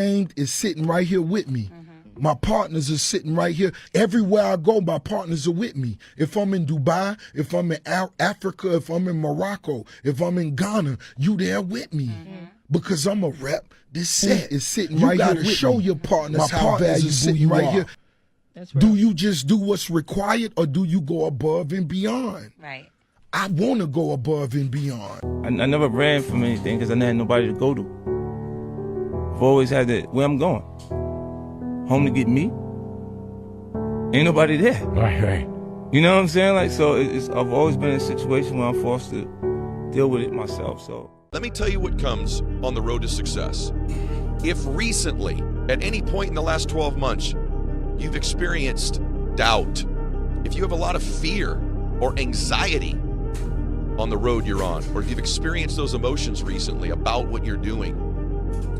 is sitting right here with me. My partners are sitting right here. Everywhere I go, my partners are with me. If I'm in Dubai, if I'm in Africa, if I'm in Morocco, if I'm in Ghana, you there with me. Because I'm a rep. This set is sitting right here with show me. Your partners how valuable you right are. Here. That's right. Do you just do what's required or do you go above and beyond? Right. I want to go above and beyond. I never ran from anything because I never had nobody to go to. I've always had that, where I'm going. Home to get me. Ain't nobody there. Right. You know what I'm saying? Like, so I've always been in a situation where I'm forced to deal with it myself, so. Let me tell you what comes on the road to success. If recently, at any point in the last 12 months, you've experienced doubt, if you have a lot of fear or anxiety on the road you're on, or if you've experienced those emotions recently about what you're doing,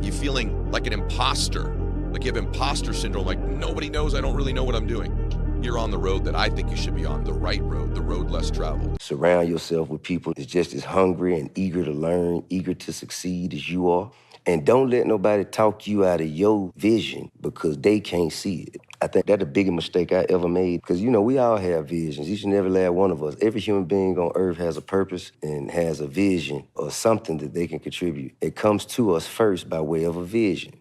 you feeling like an imposter, like you have imposter syndrome, like nobody knows, I don't really know what I'm doing. You're on the road that I think you should be on, the right road, the road less traveled. Surround yourself with people that's just as hungry and eager to learn, eager to succeed as you are. And don't let nobody talk you out of your vision because they can't see it. I think that's the biggest mistake I ever made because, you know, we all have visions. Each and every last one of us. Every human being on earth has a purpose and has a vision or something that they can contribute. It comes to us first by way of a vision.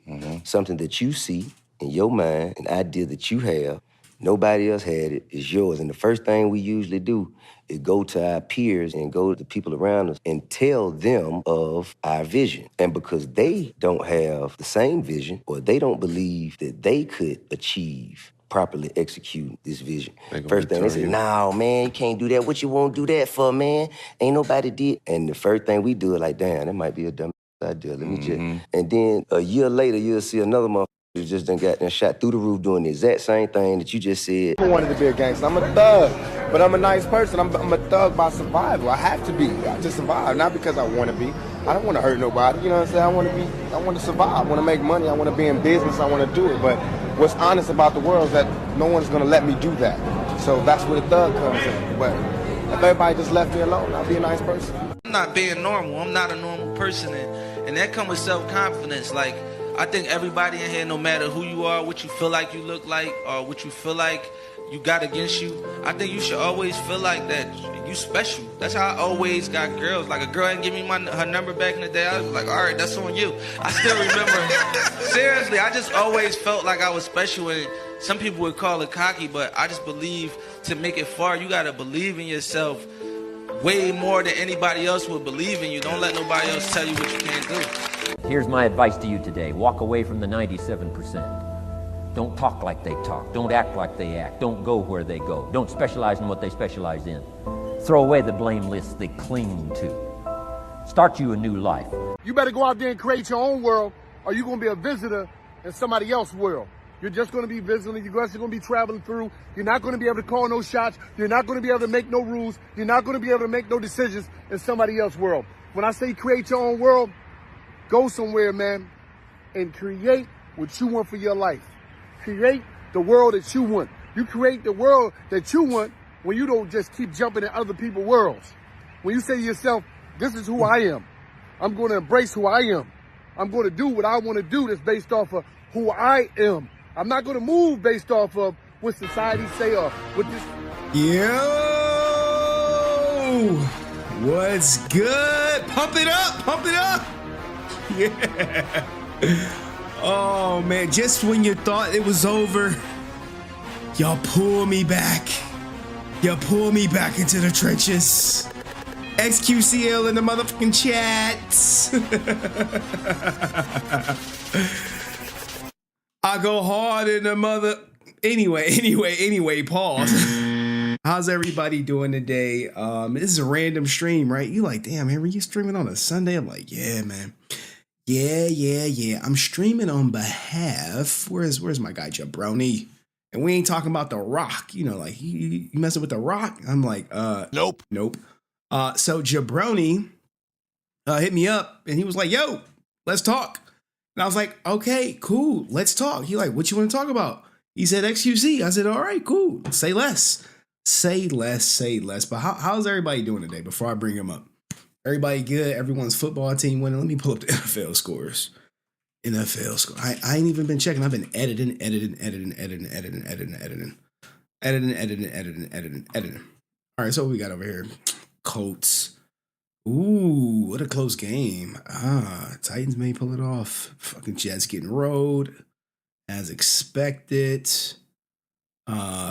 Something that you see in your mind, an idea that you have. Nobody else had it, it's yours. And the first thing we usually do is go to our peers and go to the people around us and tell them of our vision. And because they don't have the same vision or they don't believe that they could achieve, properly execute this vision. First thing they say, no, man, you can't do that. What you won't do that for, man? Ain't nobody did. And the first thing we do is like, damn, that might be a dumb idea. Let me just. And then a year later, you'll see another motherfucker who just done got shot through the roof doing the exact same thing that you just said. I wanted to be a gangster. I'm a thug, but I'm a nice person. I'm a thug by survival. I have to be to survive, not because I want to be. I don't want to hurt nobody. You know what I'm saying? I want to survive. I want to make money. I want to be in business. I want to do it. But what's honest about the world is that no one's going to let me do that. So that's where the thug comes in. But if everybody just left me alone, I'll be a nice person. I'm not being normal. I'm not a normal person. And that comes with self-confidence. Like, I think everybody in here, no matter who you are, what you feel like you look like, or what you feel like you got against you, I think you should always feel like that you special. That's how I always got girls. Like, a girl didn't give me her number back in the day, I was like, all right, that's on you. I still remember. Seriously, I just always felt like I was special, and some people would call it cocky, but I just believe to make it far, you got to believe in yourself way more than anybody else would believe in you. Don't let nobody else tell you what you can't do. Here's my advice to you today. Walk away from the 97%. Don't talk like they talk. Don't act like they act. Don't go where they go. Don't specialize in what they specialize in. Throw away the blame lists they cling to. Start you a new life. You better go out there and create your own world, or you're going to be a visitor in somebody else's world. You're just going to be visiting. You're just going to be traveling through. You're not going to be able to call no shots. You're not going to be able to make no rules. You're not going to be able to make no decisions in somebody else's world. When I say create your own world, go somewhere, man, and create what you want for your life. Create the world that you want. You create the world that you want when you don't just keep jumping in other people's worlds. When you say to yourself, this is who I am. I'm going to embrace who I am. I'm going to do what I want to do that's based off of who I am. I'm not going to move based off of what society say or what this. Yo, what's good? Pump it up, pump it up. Yeah. Oh man, just when you thought it was over, y'all pull me back. Y'all pull me back into the trenches. XQCL in the motherfucking chats. I go hard in the mother. Anyway, pause. How's everybody doing today? This is a random stream, right? You like, damn, Henry, you streaming on a Sunday? I'm like, yeah, man. Yeah. I'm streaming on behalf. Where's my guy Jabroney? And we ain't talking about The Rock. You know, like you messing with The Rock? I'm like, nope. So Jabroney hit me up and he was like, yo, let's talk. And I was like, okay, cool, let's talk. He like, what you want to talk about? He said XQC. I said, all right, cool. Say less. But how's everybody doing today before I bring him up? Everybody good? Everyone's football team winning? Let me pull up the NFL scores. NFL score. I ain't even been checking. I've been editing. All right, so what we got over here? Colts. Ooh, what a close game. Titans may pull it off. Fucking Jets getting rolled as expected.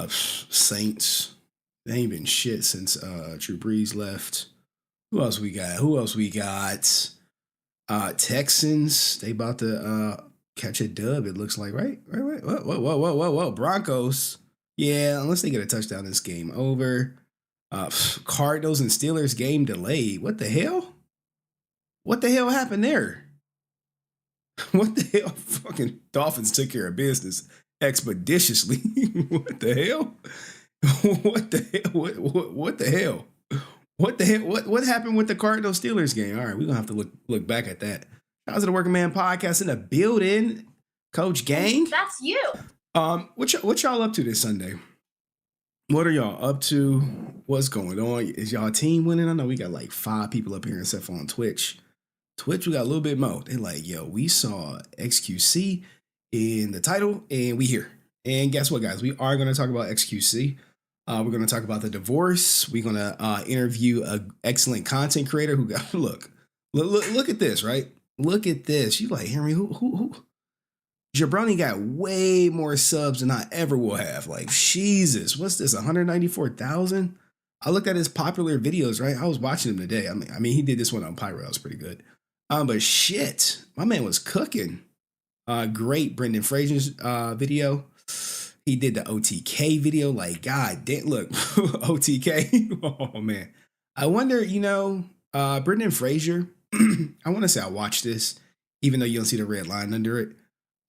Saints. They ain't been shit since Drew Brees left. Who else we got? Texans. They about to catch a dub, it looks like, right? Whoa. Broncos. Yeah, unless they get a touchdown, this game over. Cardinals and Steelers game delayed. What the hell? What the hell happened there? What the hell? Fucking Dolphins took care of business expeditiously. What the hell? What the hell? What the hell? What the hell? What happened with the Cardinals Steelers game? All right, we're gonna have to look back at that. How's the Working Man Podcast in the building? Coach Gang. That's you. What y'all up to this Sunday? What are y'all up to? What's going on? Is y'all team winning? I know we got like 5 people up here except for on Twitch. Twitch, we got a little bit more. They like, yo, we saw XQC in the title and we here. And guess what, guys? We are going to talk about XQC. We're going to talk about the divorce. We're going to interview an excellent content creator who got, look at this, right? Look at this. You like, Henry, who? Jabroney got way more subs than I ever will have. Like, Jesus, what's this, 194,000? I looked at his popular videos, right? I was watching him today. I mean, he did this one on Pyro. It was pretty good. But shit, my man was cooking. Great Brendan Fraser's video. He did the OTK video. Like, God damn, look, OTK. Oh, man. I wonder, Brendan Fraser, I want to say I watched this, even though you don't see the red line under it.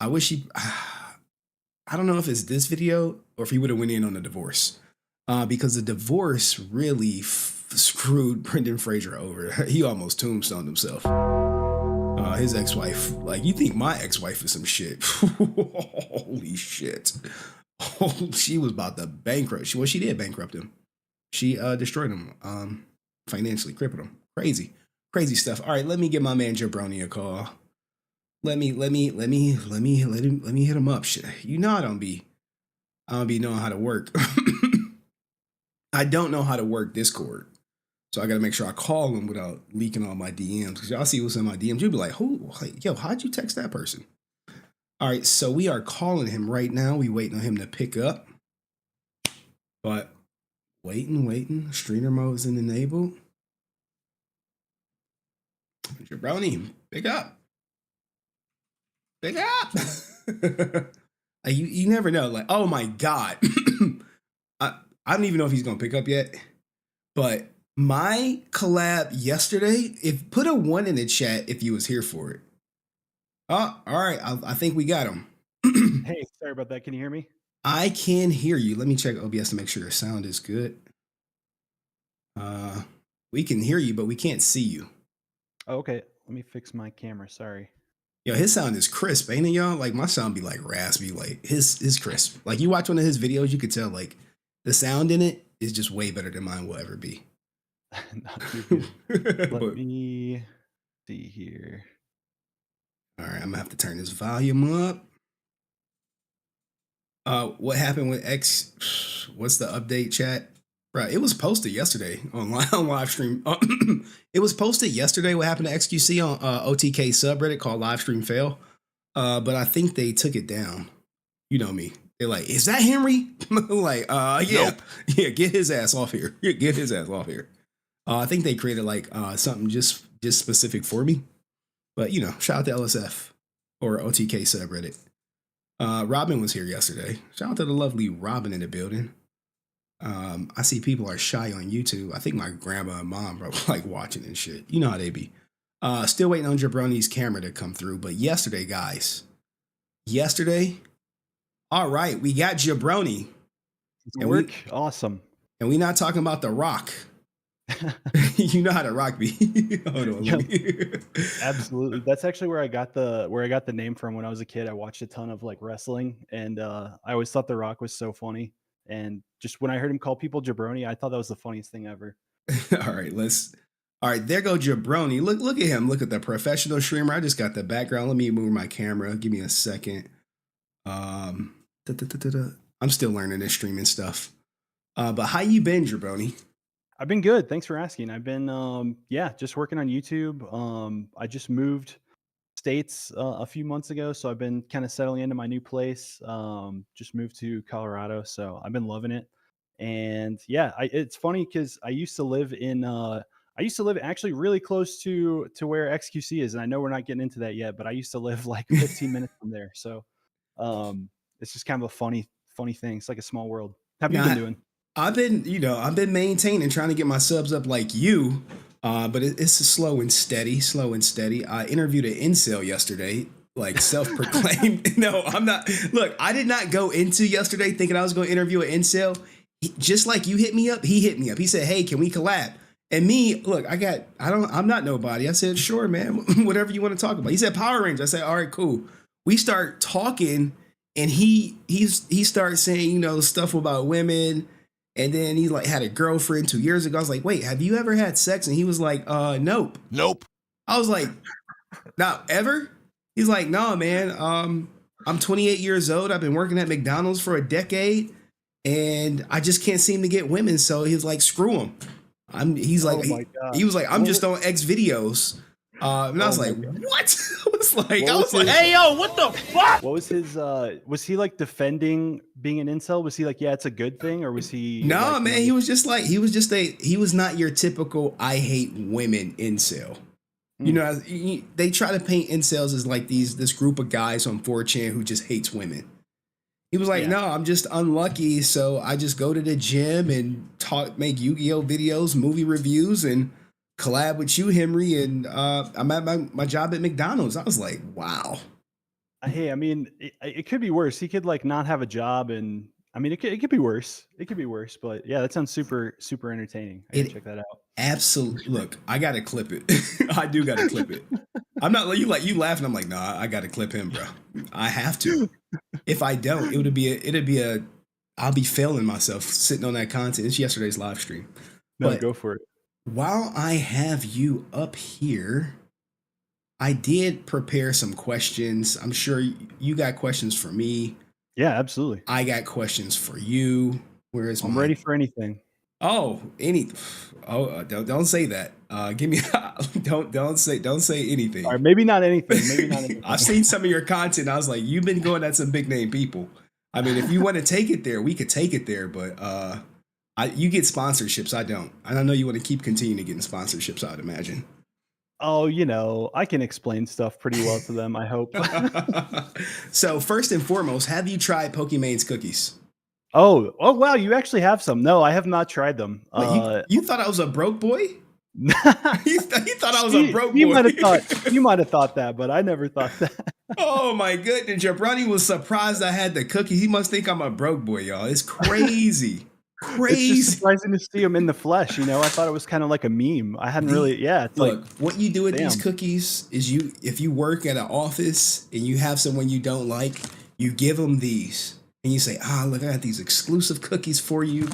I wish I don't know if it's this video or if he would have went in on the divorce. Because the divorce really screwed Brendan Fraser over. He almost tombstoned himself. His ex-wife, like, you think my ex-wife is some shit. Holy shit. Oh, she was about to bankrupt. She did bankrupt him. She destroyed him, financially crippled him. Crazy stuff. All right, let me give my man Jabroney a call. Let me hit him up. Shit. You know I don't be knowing how to work. I don't know how to work Discord. So I got to make sure I call him without leaking all my DMs. Because y'all see what's in my DMs. You'll be like, yo, how'd you text that person? All right, so we are calling him right now. We waiting on him to pick up. But waiting. Streamer mode isn't enabled. Jabroney, pick up. You never know. Like, oh my God. I don't even know if he's going to pick up yet. But my collab yesterday, put a 1 in the chat if you was here for it. Oh, all right. I think we got him. Hey, sorry about that. Can you hear me? I can hear you. Let me check OBS to make sure your sound is good. We can hear you, but we can't see you. Oh, okay. Let me fix my camera. Sorry. Yo, his sound is crisp, ain't it, y'all? Like, my sound be like raspy. Like, his crisp. Like, you watch one of his videos, you could tell, like, the sound in it is just way better than mine will ever be. Not too good. Let me see here. All right, I'm gonna have to turn this volume up. What happened with X? What's the update, chat? Right, it was posted yesterday on live stream. It was posted yesterday. What happened to XQC on OTK subreddit called Live Stream Fail? But I think they took it down. You know me. They're like, is that Henry? Like, yeah, nope. Yeah, get his ass off here. Get his ass off here. I think they created like something just specific for me. But shout out to LSF or OTK subreddit. Robin was here yesterday. Shout out to the lovely Robin in the building. I see people are shy on YouTube. I think my grandma and mom are like watching and shit. You know how they be. Still waiting on Jabroney's camera to come through. But yesterday, guys. All right, we got Jabroney. Awesome. And we're not talking about The Rock. You know how The Rock be. Hold on. Yep. Absolutely. That's actually where I got the name from when I was a kid. I watched a ton of like wrestling, and I always thought The Rock was so funny. And just when I heard him call people Jabroney, I thought that was the funniest thing ever. All right, let's All right, there go Jabroney. Look at him. Look at the professional streamer. I just got the background. Let me move my camera. Give me a second. I'm still learning this streaming stuff. But how you been, Jabroney? I've been good. Thanks for asking. I've been, just working on YouTube. I just moved states a few months ago, so I've been kind of settling into my new place. Just moved to Colorado, so I've been loving it. And yeah, it's funny because I used to live actually really close to where XQC is, and I know we're not getting into that yet, but I used to live like 15 minutes from there. So it's just kind of a funny thing. It's like a small world. How have you been doing? I've been maintaining, trying to get my subs up like you, but it's slow and steady. I interviewed an incel yesterday, like self-proclaimed. No, I'm not. Look, I did not go into yesterday thinking I was going to interview an incel. Just like you hit me up, he hit me up. He said, "Hey, can we collab?" And me, look, I'm not nobody. I said, "Sure, man, whatever you want to talk about." He said, "Power Rangers." I said, "All right, cool." We start talking, and he starts saying, stuff about women. And then he like had a girlfriend 2 years ago. I was like, "Wait, have you ever had sex?" And he was like, "Nope." I was like, "Not ever?" He's like, "No, man. I'm 28 years old. I've been working at McDonald's for a decade, and I just can't seem to get women." So he was like, "Screw him." He was like, "I'm just on X videos." And I was like, "What?" "Hey, yo, what the fuck?" What was his? Was he like defending being an incel? Was he like, "Yeah, it's a good thing," or was he? No, like, man. He was not your typical "I hate women" incel. They try to paint incels as like this group of guys on 4chan who just hates women. He was like, "No, I'm just unlucky, so I just go to the gym and make Yu-Gi-Oh videos, movie reviews, and collab with you, Henry, and I'm at my job at McDonald's." I was like, wow. Hey, I mean, it could be worse. He could like not have a job, and I mean, it could be worse. It could be worse, but yeah, that sounds super entertaining. I gotta check that out. Absolutely. Look, I gotta clip it. I do gotta clip it. I'm not you laughing. I'm like, nah, I gotta clip him, bro. I have to. If I don't, I'll be failing myself sitting on that content. It's yesterday's live stream. No, go for it. While I have you up here, I did prepare some questions. I'm sure you got questions for me. Yeah, absolutely. I got questions for you. I'm ready for anything. Don't say that. Don't say anything. All right, maybe not anything. I've seen some of your content. I was like, you've been going at some big name people. I mean, if you want to take it there, we could take it there, but you get sponsorships. I don't. And I know you want to keep continuing getting sponsorships, I'd imagine. Oh, I can explain stuff pretty well to them, I hope. So first and foremost, have you tried Pokemon's cookies? Oh, wow, you actually have some. No, I have not tried them. You thought I was a broke boy? You thought I was a broke boy. You might have thought that, but I never thought that. Oh my goodness, Jabroney was surprised I had the cookie. He must think I'm a broke boy, y'all. It's crazy. Crazy. It's just surprising to see them in the flesh. I thought it was kind of like a meme. I hadn't really. Yeah. It's look, what you do with these cookies is if you work at an office and you have someone you don't like, you give them these and you say, look, I got these exclusive cookies for you.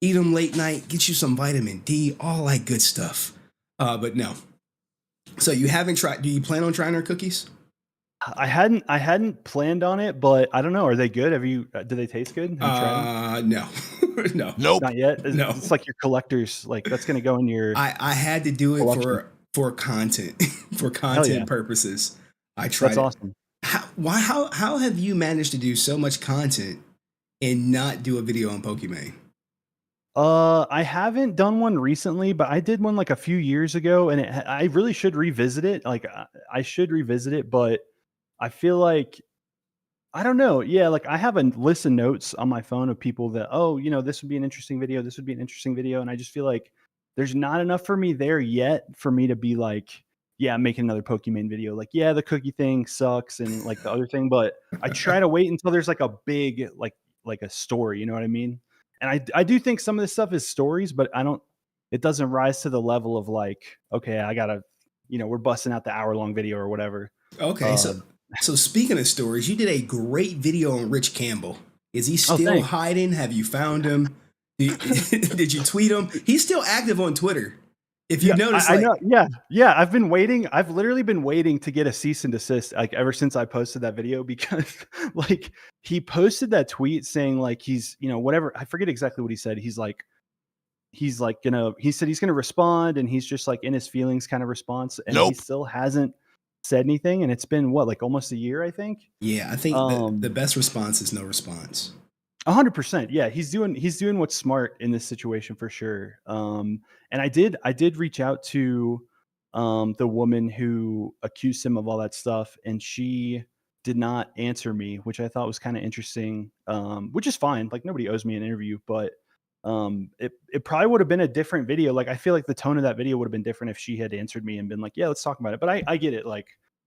Eat them late night, get you some vitamin D, all that good stuff. But no. So you haven't tried. Do you plan on trying our cookies? I hadn't planned on it, but I don't know. Are they good? Do they taste good? Have you tried them? No. No. Nope. Not yet. No. It's like your collector's, like that's going to go in your. I had to do it collection. for content, for content purposes. I tried. That's awesome. How have you managed to do so much content and not do a video on Pokemon? I haven't done one recently, but I did one like a few years ago, and I really should revisit it. Like I should revisit it, but I feel like I don't know. Yeah, like I have a list of notes on my phone of people that, this would be an interesting video. This would be an interesting video, and I just feel like there's not enough for me there yet for me to be like, yeah, I'm making another Pokemon video. Like, yeah, the cookie thing sucks, and like the other thing, but I try to wait until there's like a big like a story. You know what I mean? And I do think some of this stuff is stories, but it doesn't rise to the level of like, okay, I gotta, we're busting out the hour-long video or whatever. Okay, so speaking of stories, you did a great video on Rich Campbell. Is he still hiding? Have you found him? Did you tweet him? He's still active on Twitter. If you notice, I like, know. Yeah. Yeah. I've been waiting. I've literally been waiting to get a cease and desist, like ever since I posted that video, because like he posted that tweet saying like he's, whatever. I forget exactly what he said. He said he's gonna respond, and he's just like in his feelings kind of response, and he Nope. still hasn't said anything. And it's been what, like almost a year, I think. yeah, I think the best response is no response. 100%. Yeah, he's doing what's smart in this situation for sure. And I did reach out to the woman who accused him of all that stuff, and she did not answer me, which I thought was kind of interesting. Which is fine. Like nobody owes me an interview, but it probably would have been a different video. Like I feel like the tone of that video would have been different if she had answered me and been like, "Yeah, let's talk about it." But I get it.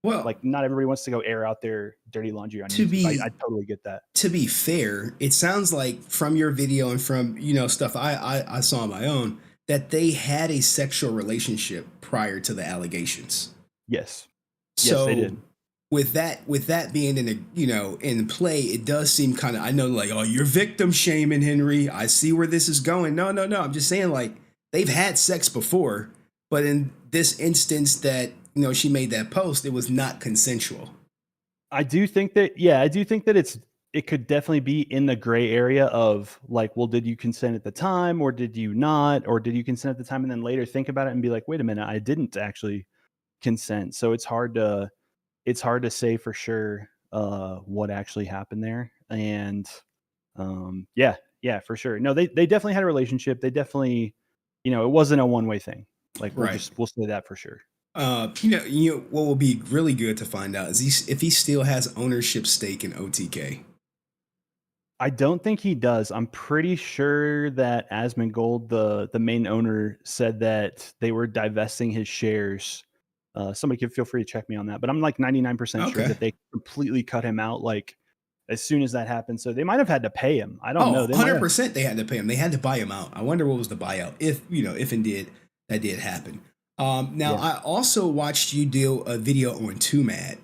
Well, Like not everybody wants to go air out their dirty laundry on To YouTube. be- I totally get that. to be fair, it sounds like from your video and from stuff I saw on my own that they had a sexual relationship prior to the allegations. Yes. So Yes, they did. with that being in play, it does seem kind of, I know, like, oh, you're victim shaming, Henry. I see where this is going. No. I'm just saying, like, they've had sex before, but in this instance that she made that post, it was not consensual. I do think that it could definitely be in the gray area of like, well, did you consent at the time or did you not? Or did you consent at the time and then later think about it and be like, wait a minute, I didn't actually consent. So it's hard to say for sure what actually happened there. And yeah, for sure. No, they definitely had a relationship. They definitely, it wasn't a one-way thing. Like Right. we'll say that for sure. What will be really good to find out is if he still has ownership stake in OTK. I don't think he does. I'm pretty sure that Asmongold, the main owner, said that they were divesting his shares. Somebody can feel free to check me on that, but I'm like 99% sure Okay. that they completely cut him out like as soon as that happened. So they might have had to pay him. I don't know. They might have- 100% they had to pay him. They had to buy him out. I wonder what was the buyout, if indeed that did happen. Now, Yeah. I also watched you do a video on Tumad.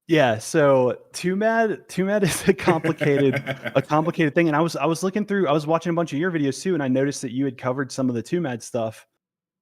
Yeah, so Too Mad is a complicated thing. And I was watching a bunch of your videos too, and I noticed that you had covered some of the Too Mad stuff.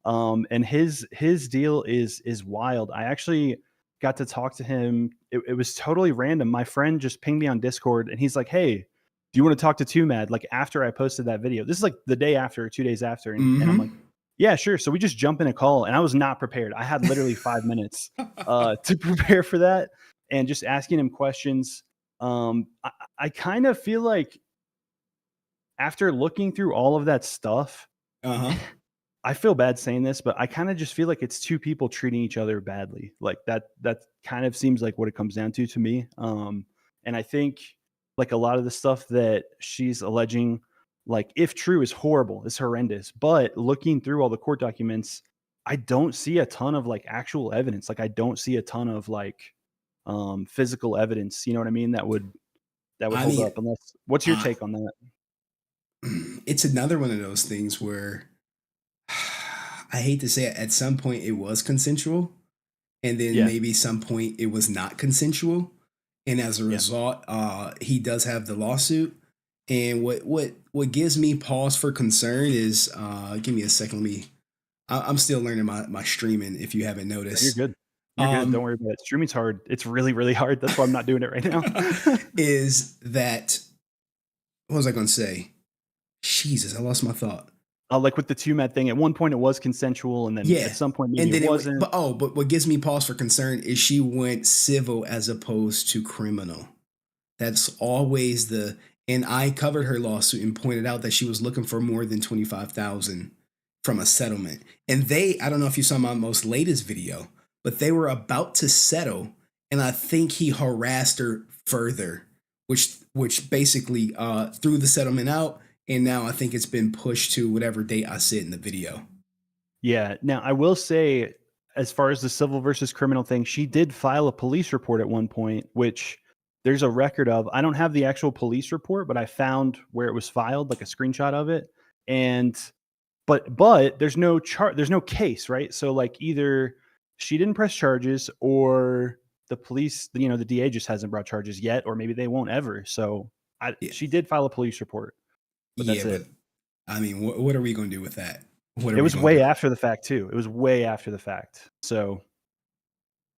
And his deal is wild. I actually got to talk to him. It was totally random. My friend just pinged me on Discord and he's like, "Hey, do you want to talk to Too Mad?" Like after I posted that video. This is like the day after, 2 days after. And I'm like, yeah, sure. So we just jump in a call and I was not prepared. I had literally 5 minutes to prepare for that and just asking him questions. I kind of feel like after looking through all of that stuff, I feel bad saying this, but I kind of just feel like it's two people treating each other badly. Like that kind of seems like what it comes down to me. And I think like a lot of the stuff that she's alleging, like if true, is horrible, is horrendous. But looking through all the court documents, I don't see a ton of like actual evidence. Like I don't see a ton of like physical evidence, you know what I mean? That would hold up. Unless, what's your take on that? It's another one of those things where I hate to say it, at some point it was consensual, and then Yeah. maybe some point it was not consensual, and as a Yeah. result, he does have the lawsuit. And what gives me pause for concern is, give me a second. I'm still learning my streaming. If you haven't noticed, You're good. You're good. Don't worry about it. Streaming's hard. It's really, really hard. That's why I'm not doing it right now. is that, what was I going to say? Jesus, I lost my thought. Like with the Too Mad thing, at one point it was consensual, and then at some point maybe it wasn't. But what gives me pause for concern is she went civil as opposed to criminal. That's always and I covered her lawsuit and pointed out that she was looking for more than $25,000 from a settlement. And I don't know if you saw my most latest video, but they were about to settle, and I think he harassed her further, which basically threw the settlement out. And now I think it's been pushed to whatever date I said in the video. Yeah. Now I will say, as far as the civil versus criminal thing, she did file a police report at one point, which there's a record of. I don't have the actual police report, but I found where it was filed, like a screenshot of it. And but there's no there's no case, right? So like either she didn't press charges, or the police, the DA just hasn't brought charges yet, or maybe they won't ever. So she did file a police report. But that's it. I mean, what are we going to do with that? What are It we was gonna way do? after the fact too. It was way after the fact. So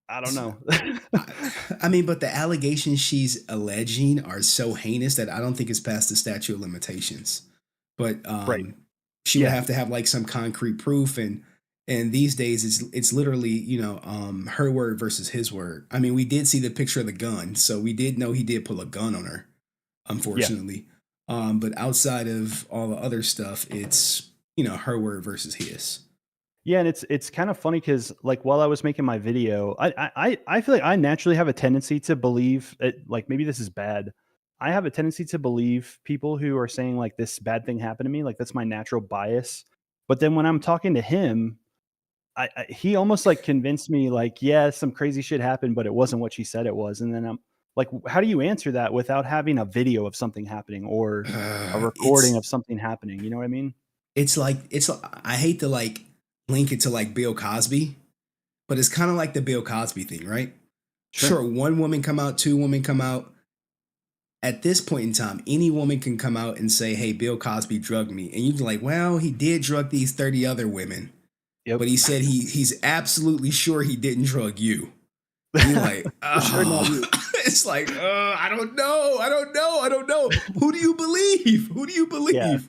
I don't know. I mean, but the allegations she's alleging are so heinous that I don't think it's past the statute of limitations. But Right. she would Yeah. have to have like some concrete proof, and these days it's literally, you know, her word versus his word. I mean, we did see the picture of the gun, so we did know he did pull a gun on her, Yeah. unfortunately. But outside of all the other stuff, it's, you know, her word versus his. Yeah, and it's kind of funny because like while I was making my video, I feel like I naturally have a tendency to believe it, like maybe this is bad. I have a tendency to believe people who are saying like this bad thing happened to me. Like that's my natural bias. But then when I'm talking to him, he almost like convinced me like, yeah, some crazy shit happened, but it wasn't what she said it was. And then I'm like, how do you answer that without having a video of something happening or a recording It's of something happening? You know what I mean? it's like I hate to like link it to like Bill Cosby, but it's kind of like the Bill Cosby thing, right? Sure. Sure, one woman come out, two women come out. At this point in time, any woman can come out and say, "Hey, Bill Cosby drugged me," and you're like, "Well, he did drug these 30 other women, Yep. but he said he's absolutely sure he didn't drug you." And you're like, Sure not you. it's like, I don't know. Who do you believe? Who do you believe?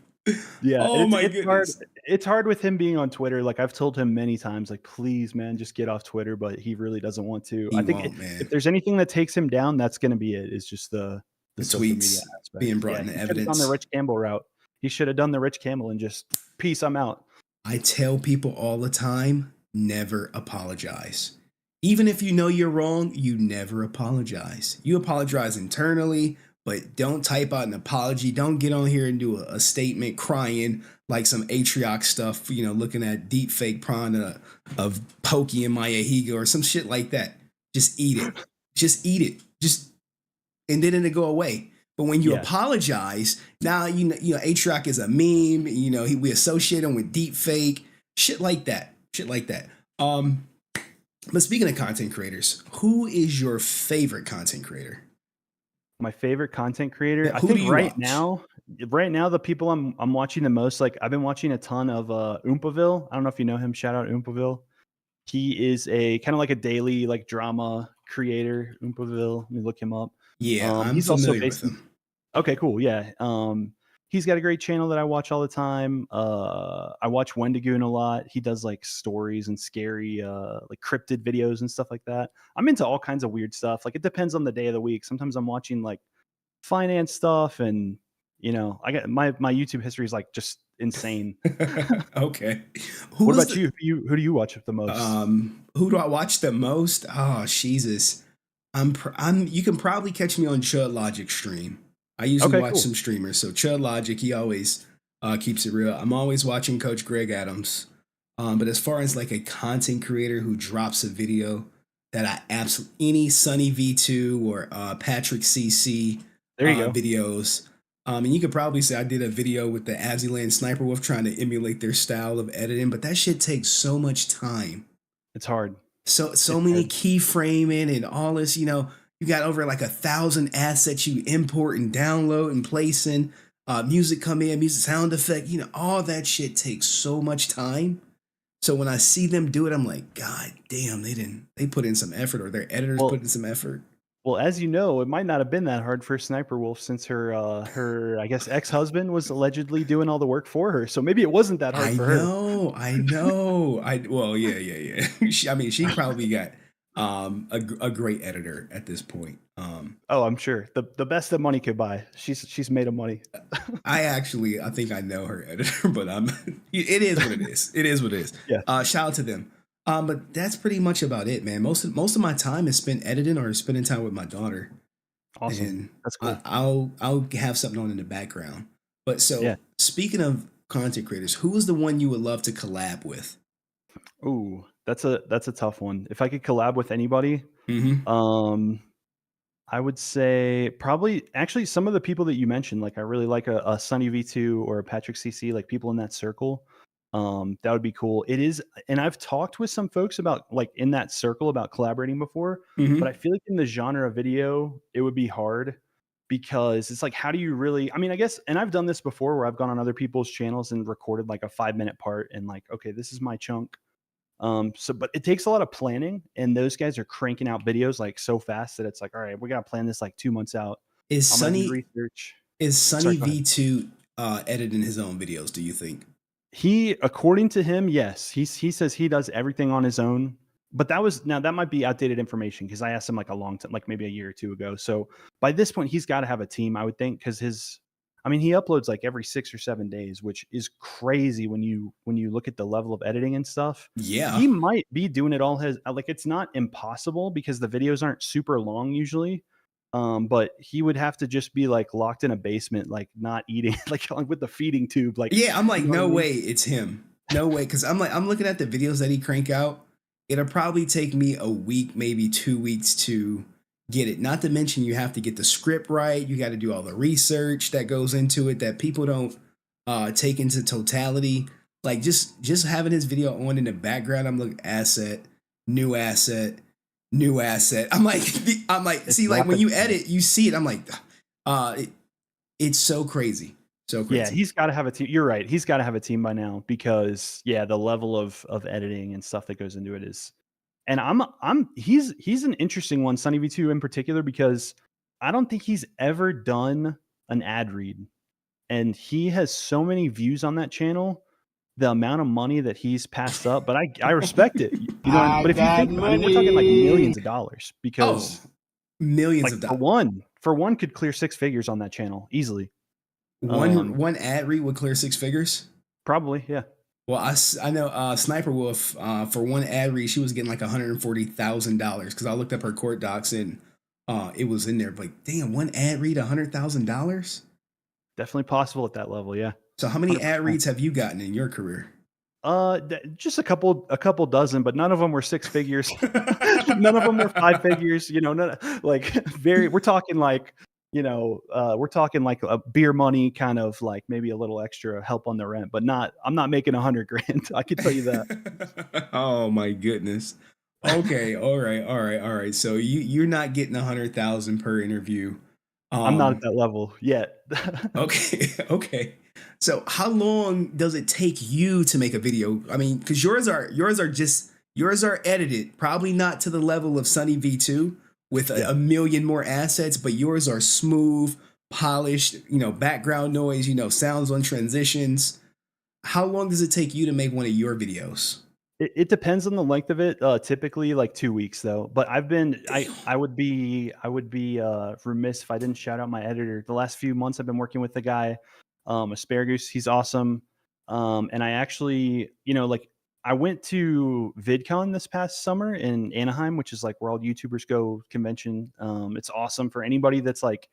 Yeah, and Oh my it's hard. goodness. It's hard with him being on Twitter. Like I've told him many times, like, please, man, just get off Twitter. But he really doesn't want to. He I think won't, man. if there's anything that takes him down, that's going to be it. It's just the The social media tweets aspect. being brought Yeah, into he should have done the evidence. Rich Campbell route. He should have done the Rich Campbell and just peace. I'm out. I tell people all the time, never apologize. Even if you know you're wrong, you never apologize. You apologize internally, but don't type out an apology. Don't get on here and do a statement crying like some Atrioc stuff, you know, looking at deep fake prawn of Pokey and Maya Higa or some shit like that. Just eat it. Just eat it. Just, and then it'll go away. But when you Yeah. apologize, now you know Atrioc is a meme. You know, we associate him with deep fake shit like that. Shit like that. But speaking of content creators, who is your favorite content creator? My favorite content creator. Yeah, I who do think you right watch? now, the people I'm watching the most, like I've been watching a ton of Oompaville. I don't know if you know him. Shout out Oompaville. He is a kind of like a daily like drama creator. Oompaville. Let me look him up. Yeah, I'm He's also familiar with based in, him. okay, cool. Yeah. He's got a great channel that I watch all the time. I watch Wendigoon a lot. He does like stories and scary, like cryptid videos and stuff like that. I'm into all kinds of weird stuff. Like it depends on the day of the week. Sometimes I'm watching like finance stuff, and you know, I got my YouTube history is like just insane. Okay. What Who is about you? Who do you watch the most? who do I watch the most? Oh, Jesus. I'm you can probably catch me on Chud Logic stream. I usually Okay, watch cool. some streamers. So Chud Logic, he always keeps it real. I'm always watching Coach Greg Adams. But as far as like a content creator who drops a video that I absolutely any Sunny V2 or Patrick CC There you go. videos. And you could probably say I did a video with the Abziland Sniper Wolf trying to emulate their style of editing, but that shit takes so much time. It's hard. So It's many hard. keyframing and all this, you know, you got over like 1,000 assets you import and download and place in, music come in, music sound effect, you know, all that shit takes so much time. So when I see them do it, I'm like, God damn, they put in some effort, or their editors Well, put in some effort. Well, as you know, it might not have been that hard for Sniper Wolf since her I guess ex-husband was allegedly doing all the work for her. So maybe it wasn't that hard I for her. know. Well, yeah. She probably got a great editor at this point. Oh, I'm sure. The best that money could buy. She's made of money. I think I know her editor, but it is what it is. It is what it is. Yeah. Shout out to them. But that's pretty much about it, man. Most of my time is spent editing or spending time with my daughter. Awesome. And That's cool. I'll have something on in the background. But so Yeah. speaking of content creators, who is the one you would love to collab with? Ooh, that's a tough one. If I could collab with anybody, Mm-hmm. I would say probably actually some of the people that you mentioned. Like I really like a Sunny V2 or a Patrick CC, like people in that circle. That would be cool. It is, and I've talked with some folks about like in that circle about collaborating before, Mm-hmm. but I feel like in the genre of video, it would be hard. because it's like, how do you really, I mean, I guess, and I've done this before where I've gone on other people's channels and recorded like a 5-minute part and like, okay, this is my chunk. So, but it takes a lot of planning, and those guys are cranking out videos like so fast that it's like, all right, we got to plan this like 2 months out. Is I'm gonna do Sunny research. is Sorry, Sunny go ahead. V2 editing his own videos, do you think? He, according to him, yes, he says he does everything on his own. But now that might be outdated information because I asked him like a long time, like maybe a year or two ago. So by this point, he's got to have a team, I would think, because I mean, he uploads like every 6 or 7 days, which is crazy when you look at the level of editing and stuff. Yeah. He might be doing it all his, like, it's not impossible because the videos aren't super long usually. But he would have to just be like locked in a basement, like not eating, like with the feeding tube. Like, Yeah, I'm like, you know what I no mean? way it's him. No way. Cause I'm looking at the videos that he crank out. It'll probably take me a week, maybe 2 weeks to get it. Not to mention you have to get the script right. You got to do all the research that goes into it that people don't take into totality. Like just having his video on in the background, I'm looking asset, new asset, new asset. I'm like, It's see, like when rapid. you edit, you see it. I'm like, it's so crazy. So crazy. Yeah, he's got to have a team. You're right. He's got to have a team by now because yeah, the level of editing and stuff that goes into it is. And he's an interesting one, Sunny V2 in particular, because I don't think he's ever done an ad read, and he has so many views on that channel. The amount of money that he's passed up, but I respect it. You know, but if you think, I mean, we're talking like millions of dollars because millions like of dollars. for one could clear 6 figures on that channel easily. One ad read would clear 6 figures. Probably, yeah. Well, I know Sniper Wolf for one ad read, she was getting like $140,000 because I looked up her court docs and it was in there. Like, damn, one ad read $100,000. Definitely possible at that level, yeah. So, how many 100%. ad reads have you gotten in your career? Just a couple dozen, but none of them were 6 figures. None of them were 5 figures. You know, none, like we're talking like, you know, we're talking like a beer money kind of like maybe a little extra help on the rent, but I'm not making $100,000. I can tell you that. Oh my goodness. Okay, all right. So you're not getting 100,000 per interview. I'm not at that level yet. Okay. So how long does it take you to make a video? I mean, because yours are edited, probably not to the level of Sunny V2 with a million more assets, but yours are smooth, polished, you know, background noise, you know, sounds on transitions. How long does it take you to make one of your videos? It depends on the length of it. Typically like 2 weeks though. But I would be remiss if I didn't shout out my editor. The last few months I've been working with the guy, Asparagus. He's awesome. And I actually, you know, like I went to VidCon this past summer in Anaheim, which is like where all YouTubers go convention. It's awesome for anybody that's like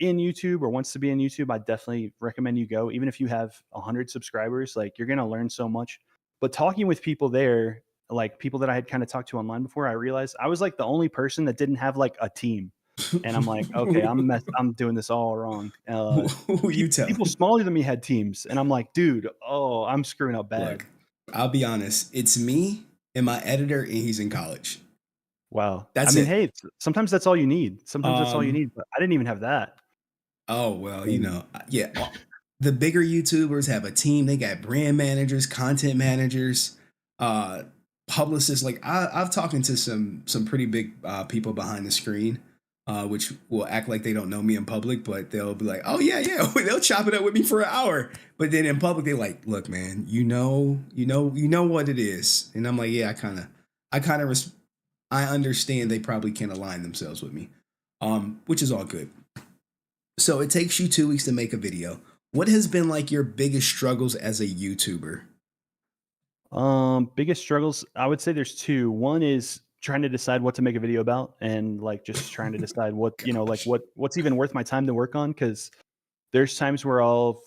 in YouTube or wants to be in YouTube. I definitely recommend you go. Even if you have 100 subscribers, like you're gonna learn so much. But talking with people there, like people that I had kind of talked to online before, I realized I was like the only person that didn't have like a team. And I'm like, okay, I'm doing this all wrong. Who you tell? People smaller than me had teams, and I'm like, dude, oh, I'm screwing up bad. Look, I'll be honest. It's me and my editor, and he's in college. Wow. That's I mean, it. hey, sometimes that's all you need. Sometimes that's all you need. But I didn't even have that. Oh well, you know, yeah. The bigger YouTubers have a team. They got brand managers, content managers, publicists. Like I've talked to some pretty big people behind the screen, which will act like they don't know me in public, but they'll be like, "Oh yeah." They'll chop it up with me for an hour. But then in public, they're like, "Look, man, you know what it is." And I'm like, "Yeah, I understand they probably can't align themselves with me, which is all good." So it takes you 2 weeks to make a video. What has been like your biggest struggles as a YouTuber? Biggest struggles, I would say there's 2. One is trying to decide what to make a video about and like just trying to decide what, you know, like what's even worth my time to work on. Cause there's times where I'll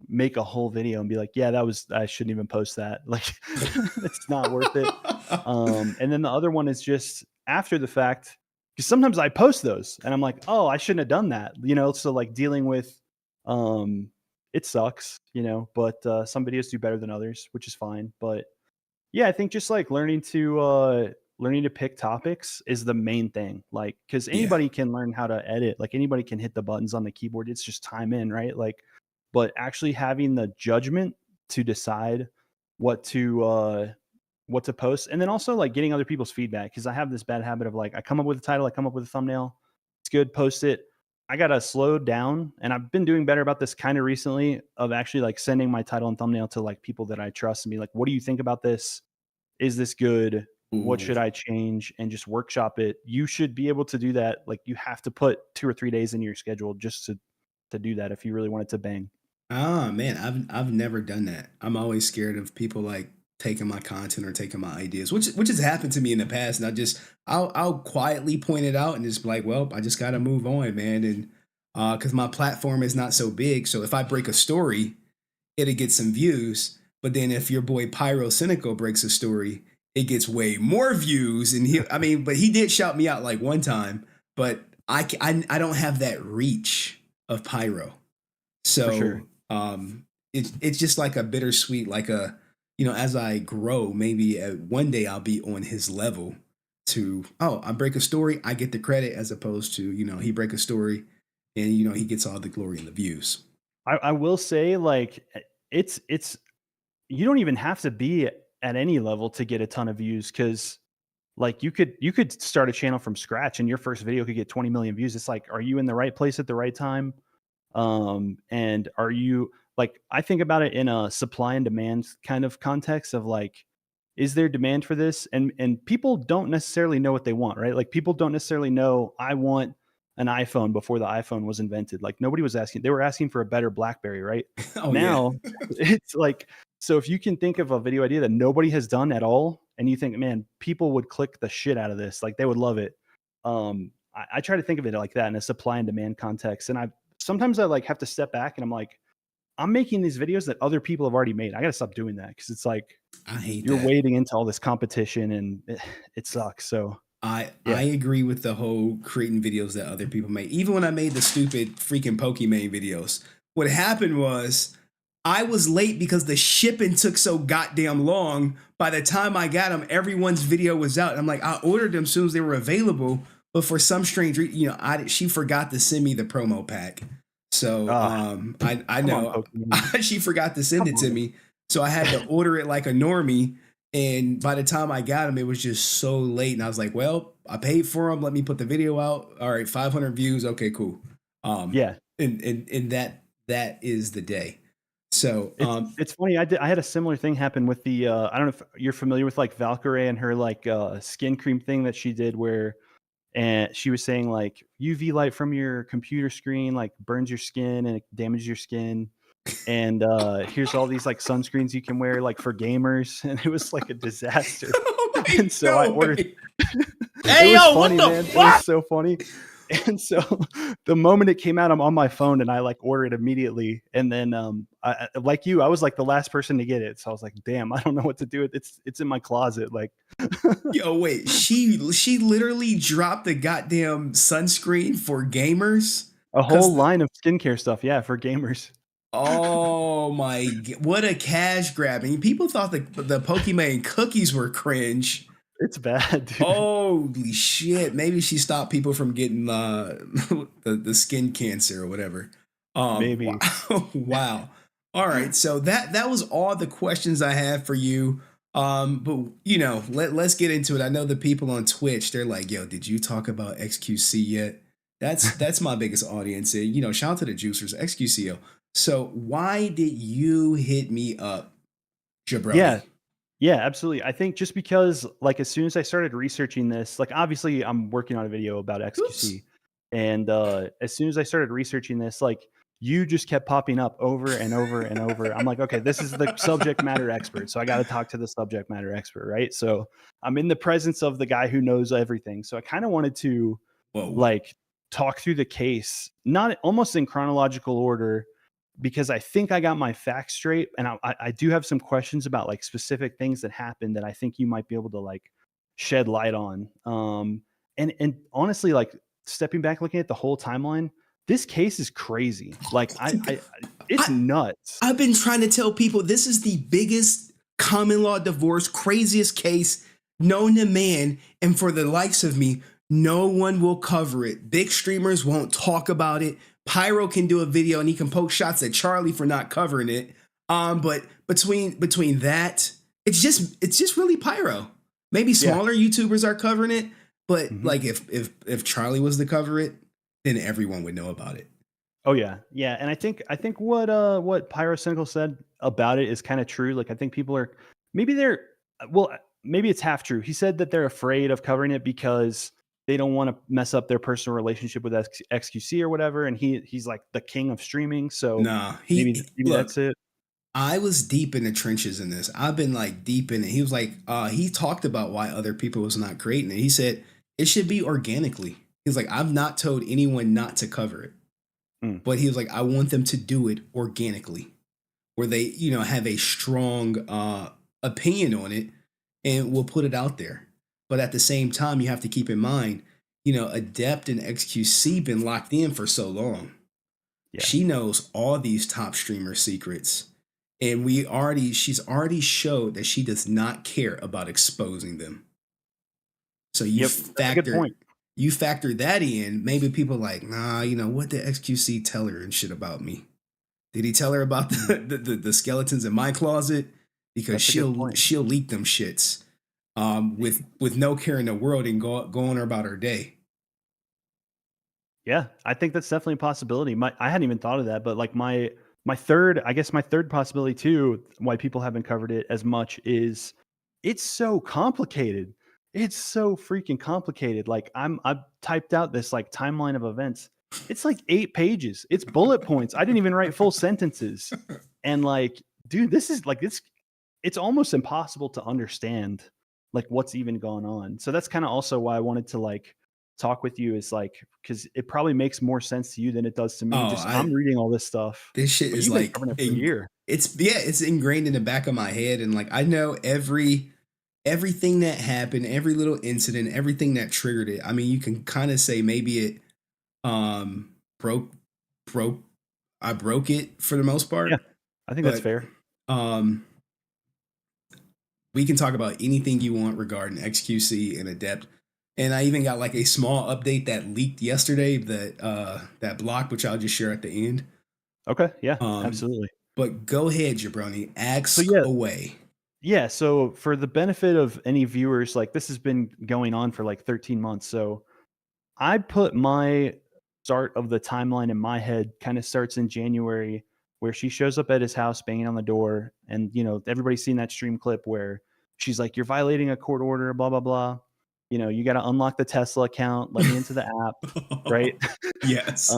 make a whole video and be like, yeah, I shouldn't even post that. Like it's not worth it. And then the other one is just after the fact, because sometimes I post those and I'm like, oh, I shouldn't have done that. You know, so like dealing with, it sucks, you know, but some videos do better than others, which is fine. But yeah, I think just like learning learning to pick topics is the main thing. Like, because anybody can learn how to edit. Like anybody can hit the buttons on the keyboard. It's just time in, right? Like, but actually having the judgment to decide what to post, and then also like getting other people's feedback, because I have this bad habit of like, I come up with a title, I come up with a thumbnail, it's good, post it. I gotta slow down, and I've been doing better about this kind of recently, of actually like sending my title and thumbnail to like people that I trust and be like, what do you think about this? Is this good? What should I change? And just workshop it. You should be able to do that. Like you have to put 2 or 3 days in your schedule just to do that if you really want it to bang. Ah, man, I've never done that. I'm always scared of people like taking my content or taking my ideas, which has happened to me in the past. And I'll quietly point it out and just be like, well, I just got to move on, man. And because my platform is not so big, so if I break a story, it'll get some views. But then if your boy Pyro Cynical breaks a story, it gets way more views. And but he did shout me out like one time, but I don't have that reach of Pyro. So For sure. It's just like a bittersweet, like a, as I grow, maybe one day I'll be on his level to, I break a story, I get the credit, as opposed to, he break a story and, he gets all the glory and the views. I will say, like, it's you don't even have to be at any level to get a ton of views, because like you could start a channel from scratch and your first video could get 20 million views. It's like, are you in the right place at the right time? And are you, like, I think about it in a supply and demand kind of context of like, is there demand for this? And people don't necessarily know what they want, right? Like people don't necessarily know, I want an iPhone before the iPhone was invented. Like nobody was asking, they were asking for a better BlackBerry, right? Now it's like, so if you can think of a video idea that nobody has done at all, and you think, man, people would click the shit out of this, like they would love it. I try to think of it like that in a supply and demand context. And sometimes I like have to step back and I'm like, I'm making these videos that other people have already made. I got to stop doing that, because it's like, I hate you're that. wading into all this competition and it sucks. So I agree with the whole creating videos that other people make. Even when I made the stupid freaking Pokemon videos, what happened was I was late because the shipping took so goddamn long. By the time I got them, everyone's video was out. I'm like, I ordered them as soon as they were available, but for some strange reason, she forgot to send me the promo pack. So I know she forgot to send it to me. So I had to order it like a normie. And by the time I got them, it was just so late. And I was like, well, I paid for them. Let me put the video out. All right, 500 views. Okay, cool. And that is the day. So it's funny. I had a similar thing happen with the I don't know if you're familiar with like Valkyrie and her like skin cream thing that she did, where and she was saying like UV light from your computer screen like burns your skin and it damages your skin. And here's all these like sunscreens you can wear like for gamers, and it was like a disaster. And so I ordered. Hey, yo, funny, what the fuck? It was so funny. And so the moment it came out, I'm on my phone and I like order it immediately. And then I, like you, I was like the last person to get it. So I was like, damn, I don't know what to do with it. It's in my closet. Like, yo, wait, she literally dropped the goddamn sunscreen for gamers. A whole line of skincare stuff. Yeah. For gamers. Oh my, what a cash grab. I mean, people thought the Pokemon cookies were cringe. It's bad, dude. Holy shit. Maybe she stopped people from getting the skin cancer or whatever. Maybe. Wow. All right. So that was all the questions I had for you. But let's get into it. I know the people on Twitch, they're like, yo, did you talk about XQC yet? That's my biggest audience. Shout out to the juicers, XQCO. So why did you hit me up, Jabroney? Yeah, absolutely. I think just because like as soon as I started researching this, like obviously I'm working on a video about XQC. Oops. And as soon as I started researching this, like you just kept popping up over and over and over. I'm like, okay, this is the subject matter expert. So I got to talk to the subject matter expert, right? So I'm in the presence of the guy who knows everything. So I kind of wanted to like talk through the case, not almost in chronological order, because I think I got my facts straight. And I do have some questions about like specific things that happened that I think you might be able to like shed light on. And honestly, like stepping back, looking at the whole timeline, this case is crazy. Like it's nuts. I've been trying to tell people this is the biggest common law divorce, craziest case known to man, and for the likes of me, no one will cover it. Big streamers won't talk about it. Pyro can do a video and he can poke shots at Charlie for not covering it. But between that, it's just really Pyro. Maybe smaller YouTubers are covering it, but like if Charlie was to cover it, then everyone would know about it. Oh yeah, yeah, and I think what Pyrocynical said about it is kind of true. Like I think people are maybe it's half true. He said that they're afraid of covering it because they don't want to mess up their personal relationship with XQC or whatever. And he's like the king of streaming, so maybe that's it. I was deep in the trenches in this. I've been like deep in it. He was like, he talked about why other people was not creating it. He said it should be organically. He's like, I've not told anyone not to cover it. But he was like, I want them to do it organically, where they, have a strong opinion on it and we'll put it out there. But at the same time, you have to keep in mind, Adept and XQC been locked in for so long. Yeah. She knows all these top streamer secrets. And she's already showed that she does not care about exposing them. So you factor that in. Maybe people like, nah, what did XQC tell her and shit about me? Did he tell her about the skeletons in my closet? Because she'll leak them shits with no care in the world and go on about her day. Yeah, I think that's definitely a possibility. I hadn't even thought of that, but like my third possibility too, why people haven't covered it as much is it's so complicated. It's so freaking complicated. Like I've typed out this like timeline of events. It's like 8 pages. It's bullet points. I didn't even write full sentences. And like, dude, this is like it's almost impossible to understand like what's even going on. So that's kind of also why I wanted to like talk with you, is like, because it probably makes more sense to you than it does to me. I'm reading all this stuff. This shit is like a year. It's ingrained in the back of my head, and like I know everything that happened, every little incident, everything that triggered it. I mean, you can kind of say maybe it broke it for the most part. Yeah, I think that's fair. We can talk about anything you want regarding XQC and Adept. And I even got like a small update that leaked yesterday that block, which I'll just share at the end. Okay, yeah, absolutely. But go ahead, Jabroney, ask away. Yeah, so for the benefit of any viewers, like this has been going on for like 13 months. So I put my start of the timeline in my head kind of starts in January, where she shows up at his house banging on the door. And, everybody's seen that stream clip where she's like, you're violating a court order, blah, blah, blah. You got to unlock the Tesla account, let me into the app, right? Yes.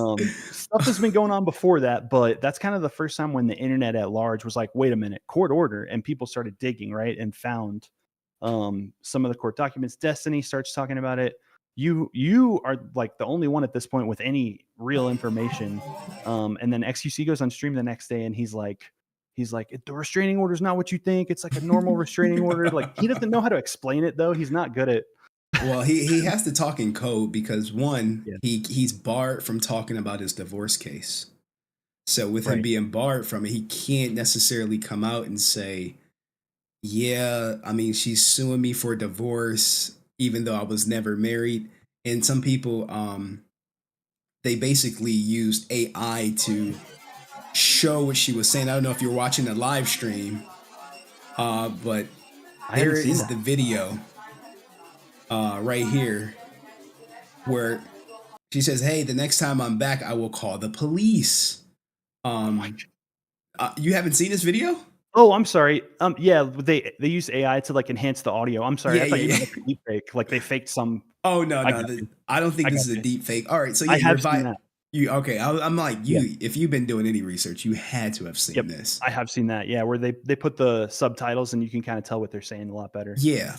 Stuff has been going on before that, but that's kind of the first time when the internet at large was like, wait a minute, court order. And people started digging, right? And found some of the court documents. Destiny starts talking about it. You are like the only one at this point with any real information. And then XQC goes on stream the next day and he's like, the restraining order is not what you think. It's like a normal restraining order. Like he doesn't know how to explain it though. He's not good at. Well, he has to talk in code because he's barred from talking about his divorce case. So with him being barred from it, he can't necessarily come out and say, yeah, I mean, she's suing me for divorce, even though I was never married. And some people, they basically used AI to show what she was saying. I don't know if you're watching the live stream, but there is the video. Right here, where she says, hey, the next time I'm back, I will call the police. You haven't seen this video? Oh, I'm sorry. Yeah, they use AI to like enhance the audio. I'm sorry. I thought you meant like a deep fake. Like they faked some. Oh no, I don't think this is a deep fake. All right, so yeah, have seen that. I'm like you. If you've been doing any research, you had to have seen this. I have seen that. Yeah, where they put the subtitles and you can kind of tell what they're saying a lot better. Yeah.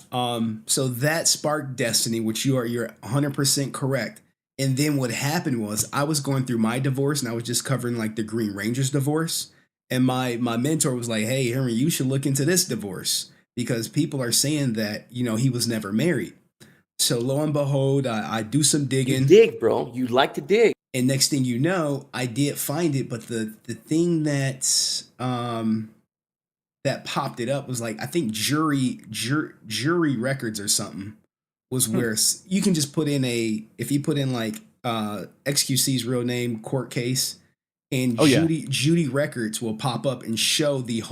So that sparked Destiny, which you're 100% correct. And then what happened was I was going through my divorce and I was just covering like the Green Ranger's divorce. And my mentor was like, hey, Henry, you should look into this divorce because people are saying that, he was never married. So lo and behold, I do some digging. You dig, bro. You like to dig. And next thing you know, I did find it. But the thing that that popped it up was like, I think jury records or something was where you can just put in if you put in like XQC's real name, court case, and Judy records will pop up and show the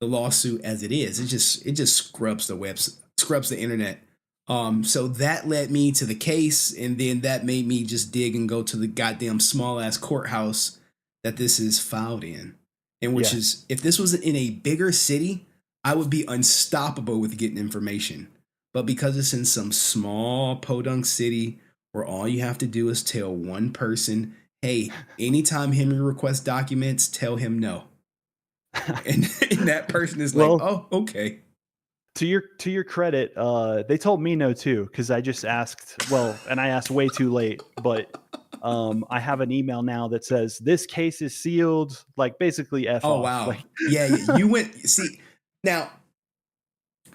lawsuit as it is. It just scrubs the internet. So that led me to the case, and then that made me just dig and go to the goddamn small ass courthouse that this is filed in. And which is, if this was in a bigger city, I would be unstoppable with getting information. But because it's in some small podunk city where all you have to do is tell one person, hey, anytime Henry requests documents, tell him no. and that person is like, oh, okay. To your credit, they told me no too, because I just asked, and I asked way too late, but I have an email now that says this case is sealed, like basically F off. Wow. Like, yeah, you went, see, now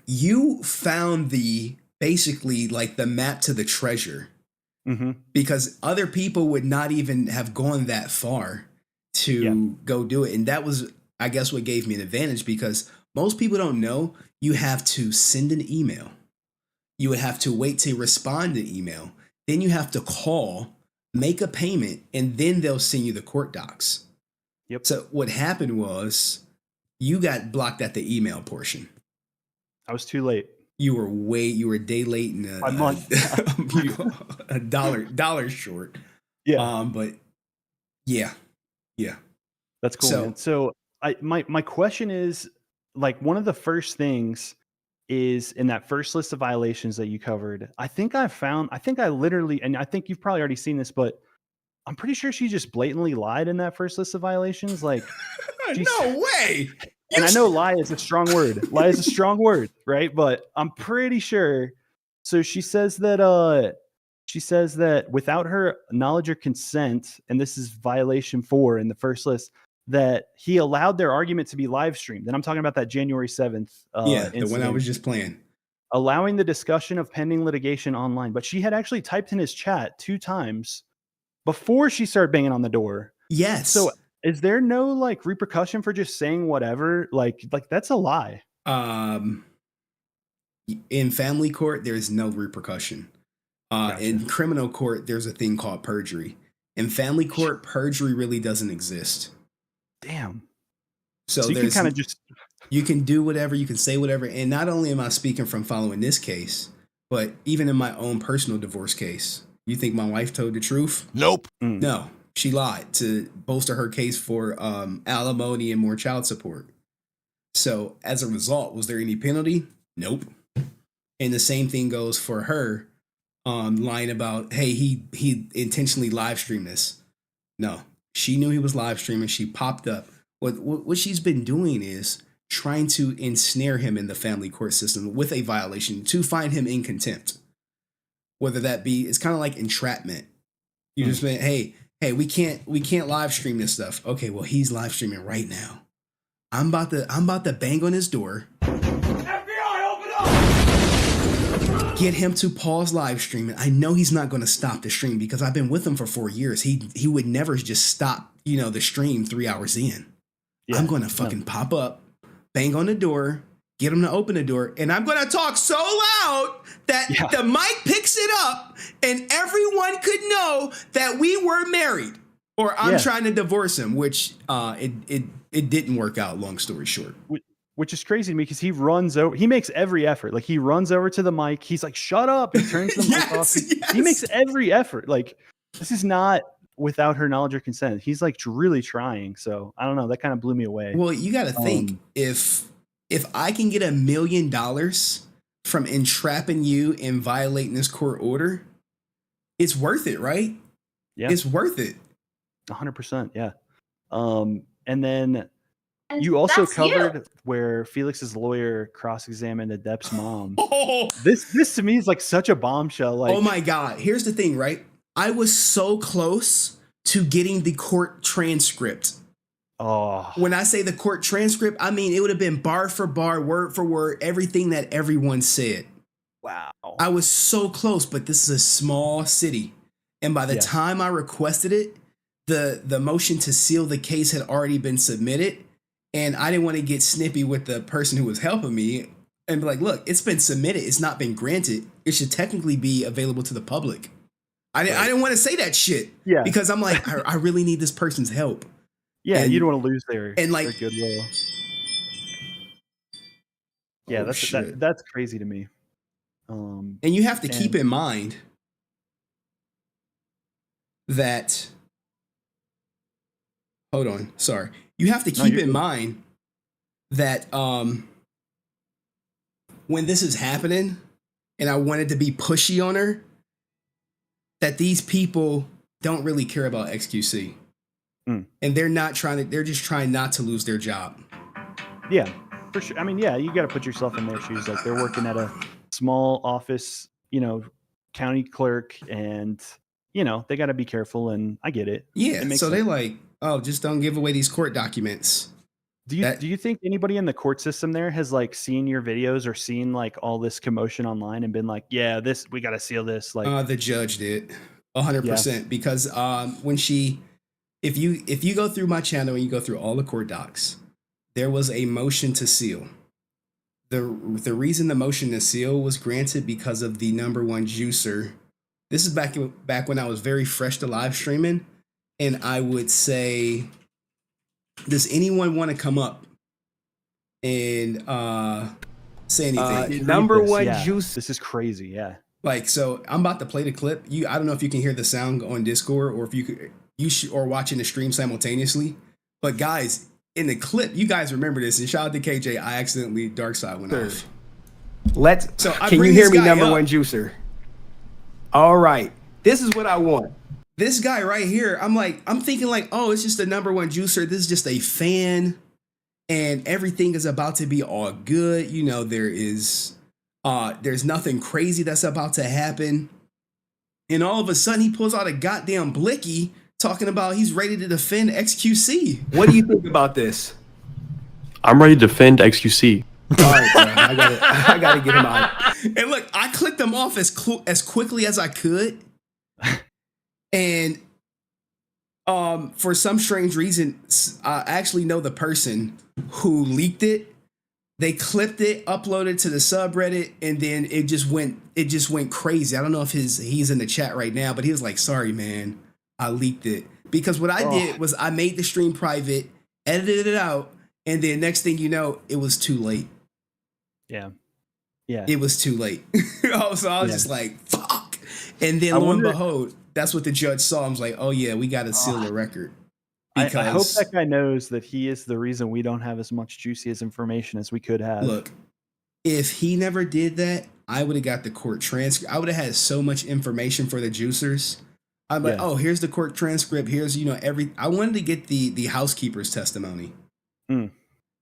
you found basically like the map to the treasure, because other people would not even have gone that far to go do it. And that was, I guess, what gave me an advantage, because most people don't know you have to send an email. You would have to wait to respond to email. Then you have to call, make a payment, and then they'll send you the court docs. Yep. So what happened was you got blocked at the email portion. I was too late. You were a day late and a month. a dollar short. Yeah. But yeah. That's cool. Man. So my question is, like, one of the first things is in that first list of violations that you covered. I think I literally, and I think you've probably already seen this, but I'm pretty sure she just blatantly lied in that first list of violations. Like, no way. And I know lie is a strong word. Lie is a strong word, right? But I'm pretty sure. So she says that without her knowledge or consent, and this is violation 4 in the first list, that he allowed their argument to be live streamed. And I'm talking about that January 7th. The one I was just playing. Allowing the discussion of pending litigation online. But she had actually typed in his chat 2 times before she started banging on the door. Yes. So is there no like repercussion for just saying whatever? Like that's a lie. In family court, there's no repercussion. Gotcha. In criminal court, there's a thing called perjury. In family court, perjury really doesn't exist. Damn. So you can kind of just, you can do whatever, you can say whatever. And not only am I speaking from following this case, but even in my own personal divorce case. You think my wife told the truth? Nope. No, she lied to bolster her case for alimony and more child support. So as a result, was there any penalty? Nope. And the same thing goes for her lying about, hey, he intentionally live streamed this. No, she knew he was live streaming. She popped up. What she's been doing is trying to ensnare him in the family court system with a violation to find him in contempt. Whether that be, it's kind of like entrapment. You just meant, hey, we can't live stream this stuff. Okay, well, he's live streaming right now. I'm about to bang on his door. FBI, open up! Get him to pause live streaming. I know he's not going to stop the stream because I've been with him for 4 years. He would never just stop, the stream 3 hours in. Yeah, I'm going to fucking pop up, bang on the door, get him to open the door, and I'm going to talk so loud that the mic picks it up and everyone could know that we were married or I'm trying to divorce him, which it didn't work out, long story short. Which is crazy to me because he runs over, he makes every effort. Like he runs over to the mic. He's like, shut up. He turns the mic off. He makes every effort. Like this is not without her knowledge or consent. He's like really trying. So I don't know. That kind of blew me away. Well, you got to think if I can get $1 million from entrapping you and violating this court order, it's worth it, right? Yeah. It's worth it. 100%. Yeah. And then you also covered where Felix's lawyer cross-examined Adep's mom. This to me is like such a bombshell. Like, oh my God. Here's the thing, right? I was so close to getting the court transcript. Oh. When I say the court transcript, I mean, it would have been bar for bar, word for word, everything that everyone said. Wow. I was so close, but this is a small city. And by the time I requested it, the motion to seal the case had already been submitted. And I didn't want to get snippy with the person who was helping me and be like, look, it's been submitted. It's not been granted. It should technically be available to the public. I didn't want to say that shit. Yeah. Because I'm like, I really need this person's help. Yeah, And- you don't want to lose their like- goodwill. Yeah, Oh, that's crazy to me. And you have to keep in mind that, hold on, sorry. You have to keep in mind that when this is happening, and I wanted to be pushy on her, that these people don't really care about XQC. And they're just trying not to lose their job. Yeah, for sure. I mean, yeah, you got to put yourself in their shoes. Like they're working at a small office, county clerk, and they got to be careful. And I get it. Yeah. It So they like, oh, just don't give away these court documents. Do you think anybody in the court system there has like seen your videos or seen like all this commotion online and been like, yeah, we got to seal this? Like the judge did 100% because if you go through my channel and you go through all the court docs, there was a motion to seal. The reason the motion to seal was granted because of the number one juicer. This is back when I was very fresh to live streaming, and I would say, does anyone want to come up and say anything? Number one juice. This is crazy. Yeah. Like, so I'm about to play the clip. I don't know if you can hear the sound on Discord or if or watching the stream simultaneously. But guys, in the clip, you guys remember this. And shout out to KJ. I accidentally dark side went off. Can you hear me, number one juicer? All right. This is what I want. This guy right here, I'm thinking like, oh, it's just the number one juicer. This is just a fan, and everything is about to be all good. There's nothing crazy that's about to happen. And all of a sudden he pulls out a goddamn blicky talking about he's ready to defend XQC. What do you think about this? I'm ready to defend XQC. All right, bro. I gotta get him out. And look, I clicked him off as quickly as I could. And for some strange reason, I actually know the person who leaked it. They clipped it, uploaded it to the subreddit, and then it just went crazy. I don't know if he's in the chat right now, but he was like, sorry, man, I leaked it. Because what I did was I made the stream private, edited it out, and then next thing you know, it was too late. Yeah. Yeah. It was too late. So I was just like, fuck. And then lo and behold, that's what the judge saw. I was like, oh yeah, we got to seal the record. I hope that guy knows that he is the reason we don't have as much juicy information as we could have. Look, if he never did that, I would have got the court transcript. I would have had so much information for the juicers. I'm like, oh, here's the court transcript. Here's, I wanted to get the housekeeper's testimony.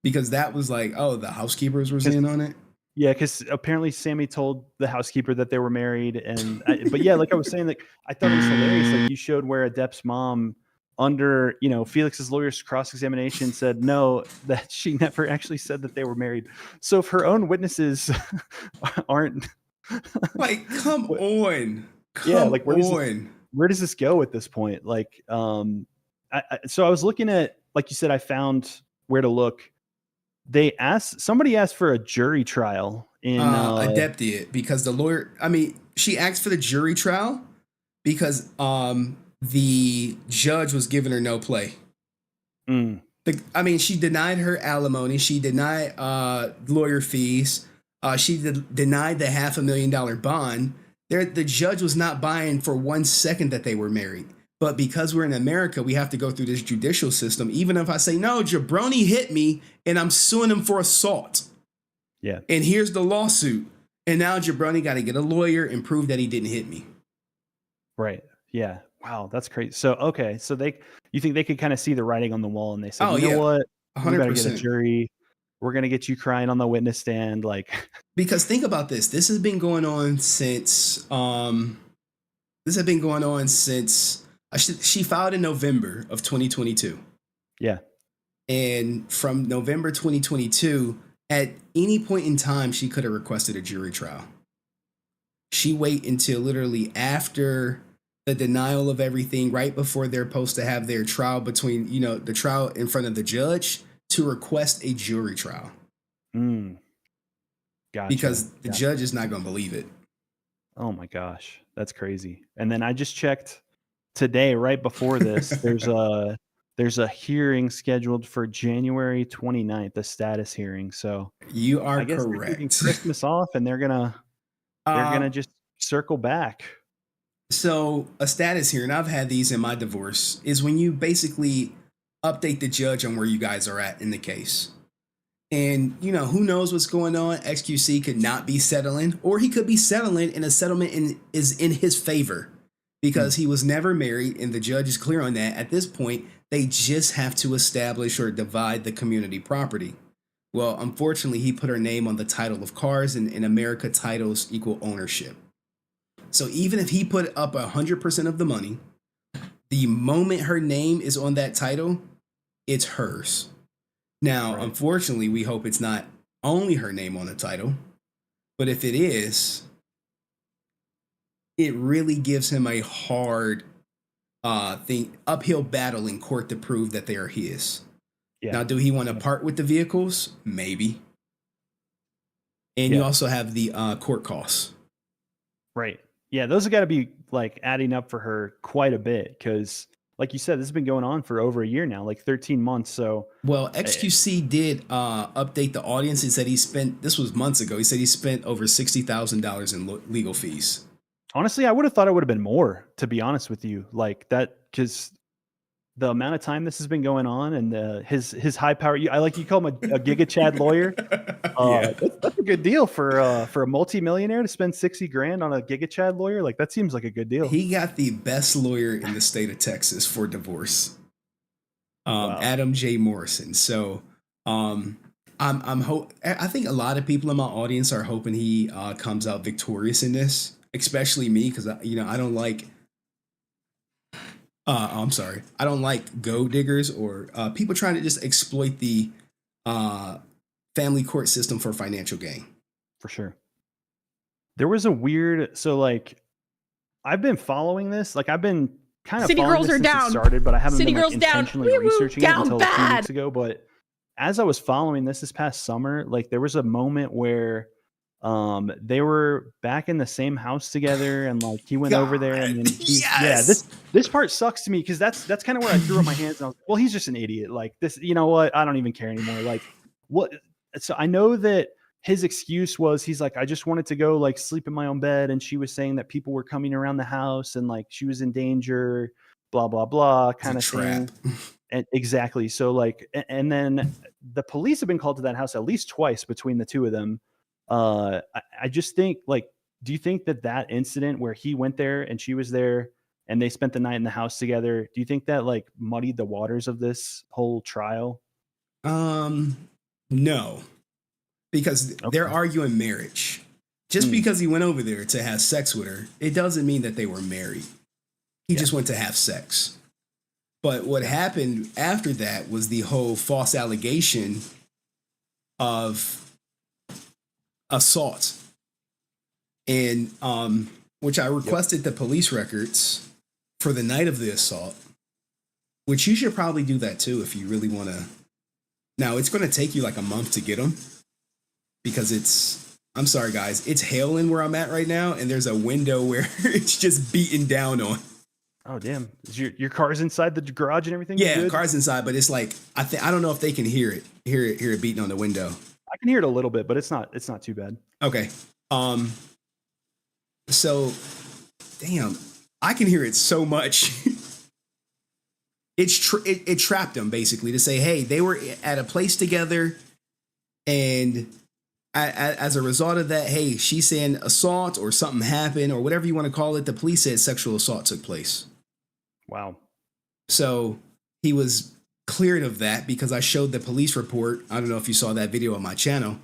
Because that was like, oh, the housekeepers was in on it. Yeah, because apparently Sammy told the housekeeper that they were married. But yeah, like I was saying, like I thought it was hilarious. Like you showed where Adept's mom, under Felix's lawyer's cross-examination, said no, that she never actually said that they were married. So if her own witnesses aren't like, come on, like where does this go at this point? Like, so I was looking at, like you said, I found where to look. Somebody asked for a jury trial in Adept did, because the lawyer, she asked for the jury trial because the judge was giving her no play. She denied her alimony. She denied lawyer fees. She denied the $500,000 bond. The judge was not buying for 1 second that they were married. But because we're in America, we have to go through this judicial system. Even if I say, no, Jabroney hit me and I'm suing him for assault. Yeah. And here's the lawsuit. And now Jabroney got to get a lawyer and prove that he didn't hit me. Right. Yeah. Wow. That's crazy. So, okay. So you think they could kind of see the writing on the wall and they said, you know what? 100%. We got to get a jury. We're going to get you crying on the witness stand. Because think about this. This has been going on since, she filed in November of 2022. Yeah. And from November 2022, at any point in time, she could have requested a jury trial. She waited until literally after the denial of everything, right before they're supposed to have their trial between, the trial in front of the judge, to request a jury trial. Gotcha. Because the judge is not going to believe it. Oh my gosh, that's crazy. And then I just checked today, right before this, there's a hearing scheduled for January 29th, a status hearing. So you are I guess they're taking correct. Christmas off, and they're gonna just circle back. So a status hearing, I've had these in my divorce, is when you basically update the judge on where you guys are at in the case. And, you know, who knows what's going on? XQC could not be settling, or he could be settling and a settlement is in his favor because he was never married, and the judge is clear on that. At this point, they just have to establish or divide the community property. Well, unfortunately, he put her name on the title of cars, and in America, titles equal ownership. So even if he put up 100% of the money, the moment her name is on that title, it's hers. Now, unfortunately, we hope it's not only her name on the title, but if it is, it really gives him a hard uphill battle in court to prove that they are his. Yeah. Now, do he want to part with the vehicles? Maybe. And you also have the court costs. Right. Yeah, those have got to be like adding up for her quite a bit because, like you said, this has been going on for over a year now, like 13 months. So, well, XQC did update the audience and said this was months ago. He said he spent over $60,000 in legal fees. Honestly, I would have thought it would have been more, to be honest with you, like that, because the amount of time this has been going on and his high power, I like you call him a Giga Chad lawyer. That's a good deal for a multimillionaire to spend $60,000 on a Giga Chad lawyer. Like that seems like a good deal. He got the best lawyer in the state of Texas for divorce, Adam J. Morrison. So I think a lot of people in my audience are hoping he comes out victorious in this, especially me, because I don't like. I don't like gold diggers or people trying to just exploit the family court system for financial gain. For sure. There was a weird, so like, I've been following this. Like, I've been kind of City following girls this are since down. it started, but I haven't City been like, girls down. intentionally researching it until a few bad. weeks ago. But as I was following this past summer, like there was a moment where they were back in the same house together, and like he went over there, and then this part sucks to me because that's kind of where I threw up my hands and I was like, well, he's just an idiot. Like this, you know what? I don't even care anymore. Like what? So I know that his excuse was he's like, I just wanted to go like sleep in my own bed, and she was saying that people were coming around the house and like she was in danger, blah blah blah, kind of thing. And exactly. So like, and then the police have been called to that house at least twice between the two of them. I just think, like, do you think that incident where he went there and she was there and they spent the night in the house together, do you think that like muddied the waters of this whole trial? No, because they're arguing marriage. Just because he went over there to have sex with her, it doesn't mean that they were married. He just went to have sex. But what happened after that was the whole false allegation of assault, and which I requested the police records for the night of the assault, which you should probably do that too if you really want to. Now it's going to take you like a month to get them because I'm sorry guys, it's hailing where I'm at right now, and there's a window where it's just beaten down on. Oh damn! Is your car's inside the garage and everything? Yeah, car's inside, but it's like I don't know if they can hear it beating on the window. I can hear it a little bit, but it's not too bad. Okay. So damn, I can hear it so much. It trapped them basically to say, hey, they were at a place together, and as a result of that, hey, she's saying assault or something happened or whatever you want to call it. The police said sexual assault took place. Wow. So he was cleared of that because I showed the police report. I don't know if you saw that video on my channel,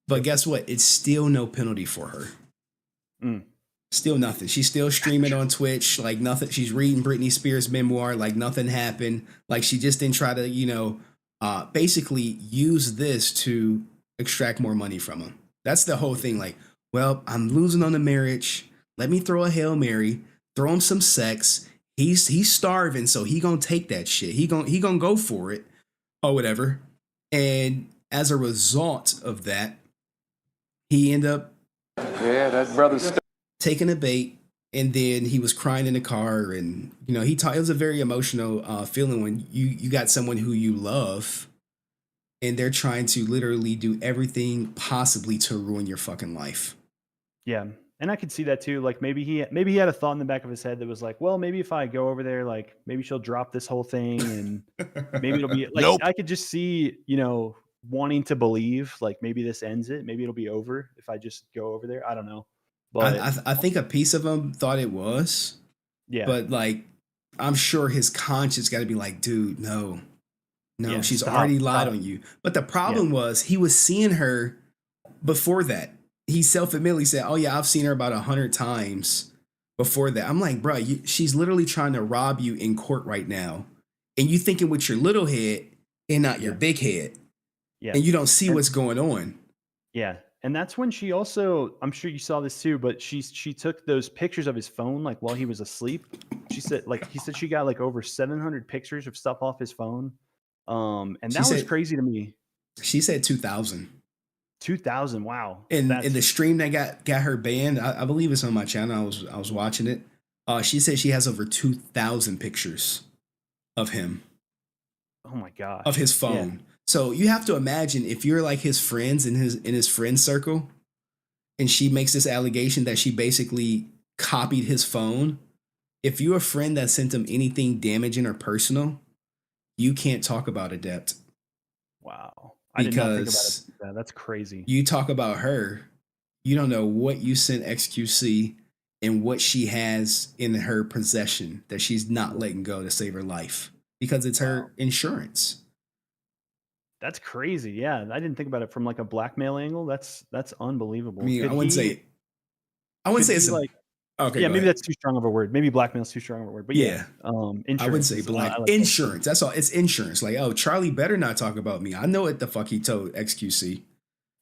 but guess what? It's still no penalty for her. Still nothing. She's still streaming on Twitch like nothing. She's reading Britney Spears' memoir like nothing happened. Like she just didn't try to, basically use this to extract more money from him. That's the whole thing. Like, well, I'm losing on the marriage. Let me throw a Hail Mary, throw him some sex. He's starving, so he gonna take that shit. He gonna go for it or whatever. And as a result of that, he ended up that brother's taking a bait, and then he was crying in the car, and it was a very emotional feeling when you got someone who you love and they're trying to literally do everything possibly to ruin your fucking life. Yeah. And I could see that too. Like maybe he had a thought in the back of his head that was like, well, maybe if I go over there, like maybe she'll drop this whole thing and maybe it'll be like, Nope. I could just see, wanting to believe like maybe this ends it. Maybe it'll be over if I just go over there. I don't know. But I think a piece of him thought it was, yeah, but like, I'm sure his conscience got to be like, dude, no, Yeah, she's stop, already lied stop. on you. But the problem was he was seeing her before that. He self-admittedly said, oh yeah, I've seen her about 100 times before that. I'm like, bro, she's literally trying to rob you in court right now. And you thinking with your little head and not your big head. Yeah. And you don't see what's going on. Yeah. And that's when she also, I'm sure you saw this too, but she took those pictures of his phone like while he was asleep. She said he said she got like over 700 pictures of stuff off his phone. And that was crazy to me. She said 2,000. 2,000. Wow. And the stream that got her banned, I believe it's on my channel. I was watching it. She said she has over 2,000 pictures of him. Oh my gosh. Of his phone. Yeah. So you have to imagine if you're like his friends in his friend circle, and she makes this allegation that she basically copied his phone. If you're a friend that sent him anything damaging or personal, you can't talk about Adept. Wow. I did not think about it. That's crazy. You talk about her, you don't know what you sent XQC and what she has in her possession that she's not letting go to save her life because it's her insurance. That's crazy. Yeah, I didn't think about it from like a blackmail angle. That's unbelievable. I mean, I wouldn't say it's like okay. Yeah, maybe that's too strong of a word. Maybe blackmail is too strong of a word. But yeah. Insurance. I wouldn't say black. Insurance. That's all. It's insurance. Like, oh, Charlie better not talk about me. I know what the fuck he told XQC.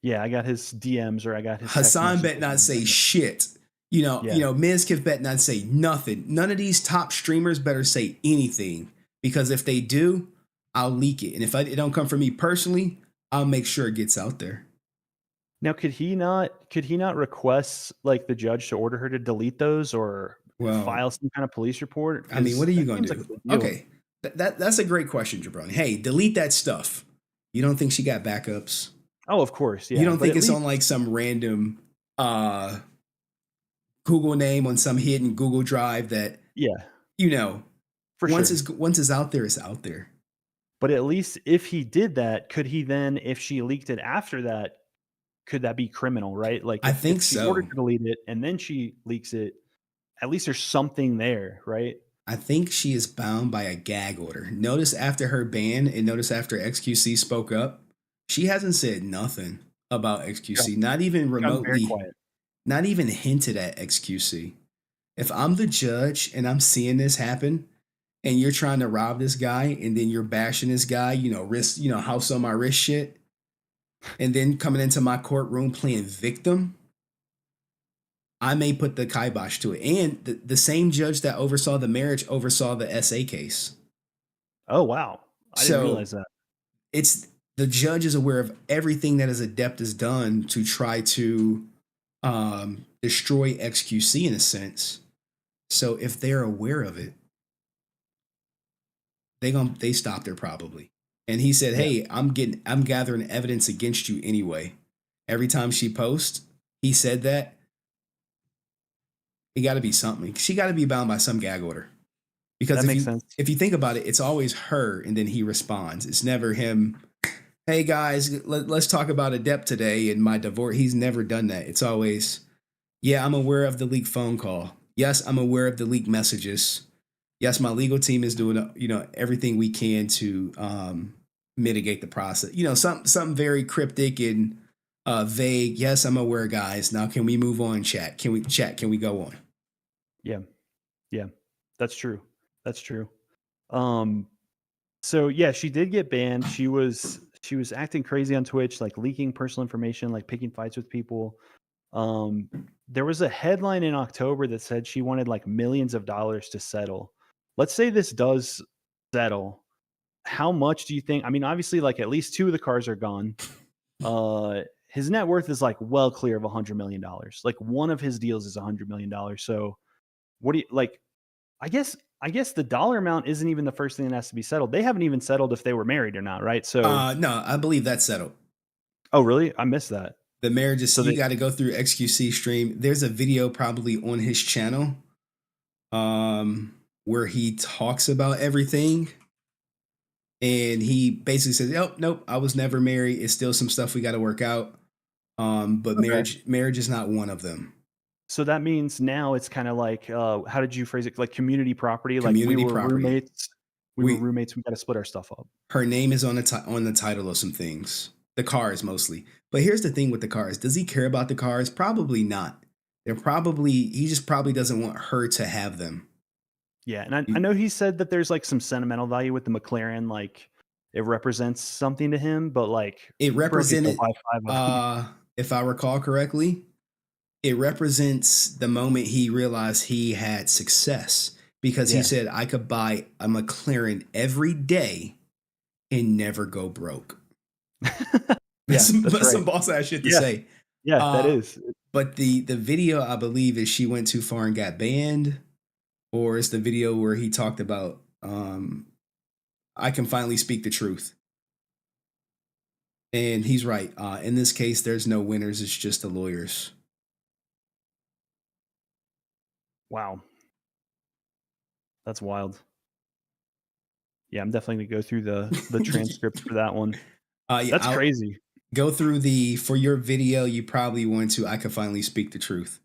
Yeah, I got his DMs or I got his Hassan bet not say shit. Mizkif bet not say nothing. None of these top streamers better say anything because if they do, I'll leak it. And if it don't come from me personally, I'll make sure it gets out there. Now, could he not request like the judge to order her to delete those or file some kind of police report? I mean, what are you going to do? Okay, that's a great question, Jabroney. Hey, delete that stuff. You don't think she got backups? Oh, of course. Yeah. You don't think it's on like some random Google name on some hidden Google Drive that? Yeah. For once it's out there, it's out there. But at least if he did that, could he then, if she leaked it after that, could that be criminal, right? Like I think if she so. ordered to delete it and then she leaks it, at least there's something there, right? I think she is bound by a gag order. Notice after her ban and notice after XQC spoke up, she hasn't said nothing about XQC, not even remotely, not even hinted at XQC. If I'm the judge and I'm seeing this happen and you're trying to rob this guy and then you're bashing this guy, wrist, house on my wrist shit, and then coming into my courtroom playing victim, I may put the kibosh to it. And the same judge that oversaw the marriage oversaw the SA case. Oh, wow. I didn't realize that. The judge is aware of everything that his adept has done to try to destroy XQC in a sense. So if they're aware of it, they stop there probably. And he said, hey, I'm gathering evidence against you anyway. Every time she posts, he said that. It got to be something. She got to be bound by some gag order. Because if you think about it, it's always her and then he responds. It's never him. Hey guys, let's talk about Adept today and my divorce. He's never done that. It's always, yeah, I'm aware of the leaked phone call. Yes, I'm aware of the leaked messages. Yes, my legal team is doing, everything we can to mitigate the process. Something very cryptic and vague. Yes, I'm aware, guys. Now, can we move on, chat? Can we go on? Yeah, that's true. So yeah, she did get banned. She was acting crazy on Twitch, like leaking personal information, like picking fights with people. There was a headline in October that said she wanted like millions of dollars to settle. Let's say this does settle. how much do you think? I mean, obviously, like at least 2 of the cars are gone. His net worth is like well clear of $100 million. Like one of his deals is $100 million. So what do you like? I guess the dollar amount isn't even the first thing that has to be settled. They haven't even settled if they were married or not, right? So No, I believe that's settled. oh really? I missed that. The marriage is, So you got to go through XQC stream. There's a video probably on his channel where he talks about everything. And he basically says, "Oh, nope, I was never married. It's still some stuff we got to work out. But Okay. marriage is not one of them." So that means now it's kind of like, how did you phrase it? Like community property. Like Community property. we were roommates. We got to split our stuff up. Her name is on the title of some things. The cars mostly. But here's the thing with the cars. Does he care about the cars? Probably not. He just probably doesn't want her to have them. Yeah, and I know he said that there's like some sentimental value with the McLaren, like it represents something to him, but like It represented, buy 5 of them. if I recall correctly, it represents the moment he realized he had success, because he said, I could buy a McLaren every day and never go broke. That's some boss ass shit to say. Yeah, that is. But the video, I believe, is she went too far and got banned, or it's the video where he talked about I can finally speak the truth. And he's right. In this case, there's no winners. It's just the lawyers. Wow. That's wild. Yeah, I'm definitely going to go through the transcript for that one. That's crazy. Go through for your video, you probably want to, I could finally speak the truth.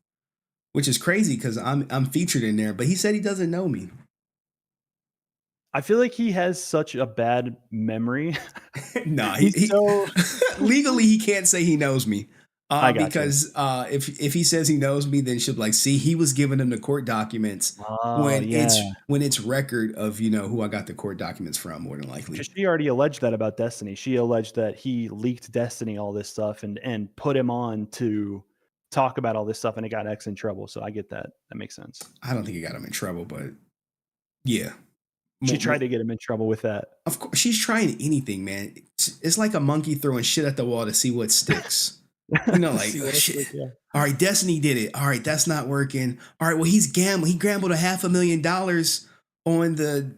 Which is crazy because I'm featured in there, but he said he doesn't know me. I feel like he has such a bad memory. No, so legally he can't say he knows me. Because if he says he knows me, then she'll be like, see, he was giving him the court documents when it's record of, who I got the court documents from, more than likely. She already alleged that about Destiny. She alleged that he leaked Destiny all this stuff and put him on to talk about all this stuff, and it got X in trouble. So I get that. That makes sense. I don't think it got him in trouble, but yeah. She tried to get him in trouble with that. Of course, she's trying anything, man. It's like a monkey throwing shit at the wall to see what sticks. Like, oh, shit. Yeah. All right, Destiny did it. All right, that's not working. All right, well, he's gambled. He gambled $500,000 on the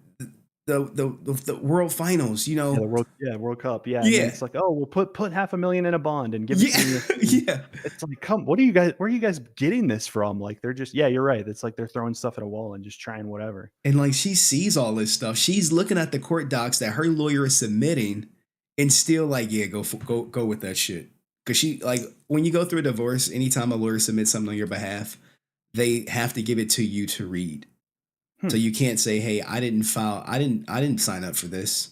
World Finals. The World Cup. Yeah. And it's like, oh, we'll put $500,000 in a bond and give it to you. Yeah. It's like, where are you guys getting this from? Like, they're just, you're right. It's like they're throwing stuff at a wall and just trying whatever. And like, she sees all this stuff. She's looking at the court docs that her lawyer is submitting, and still like, yeah, go with that shit. Because she, like, when you go through a divorce, anytime a lawyer submits something on your behalf, they have to give it to you to read. So you can't say, hey, I didn't sign up for this.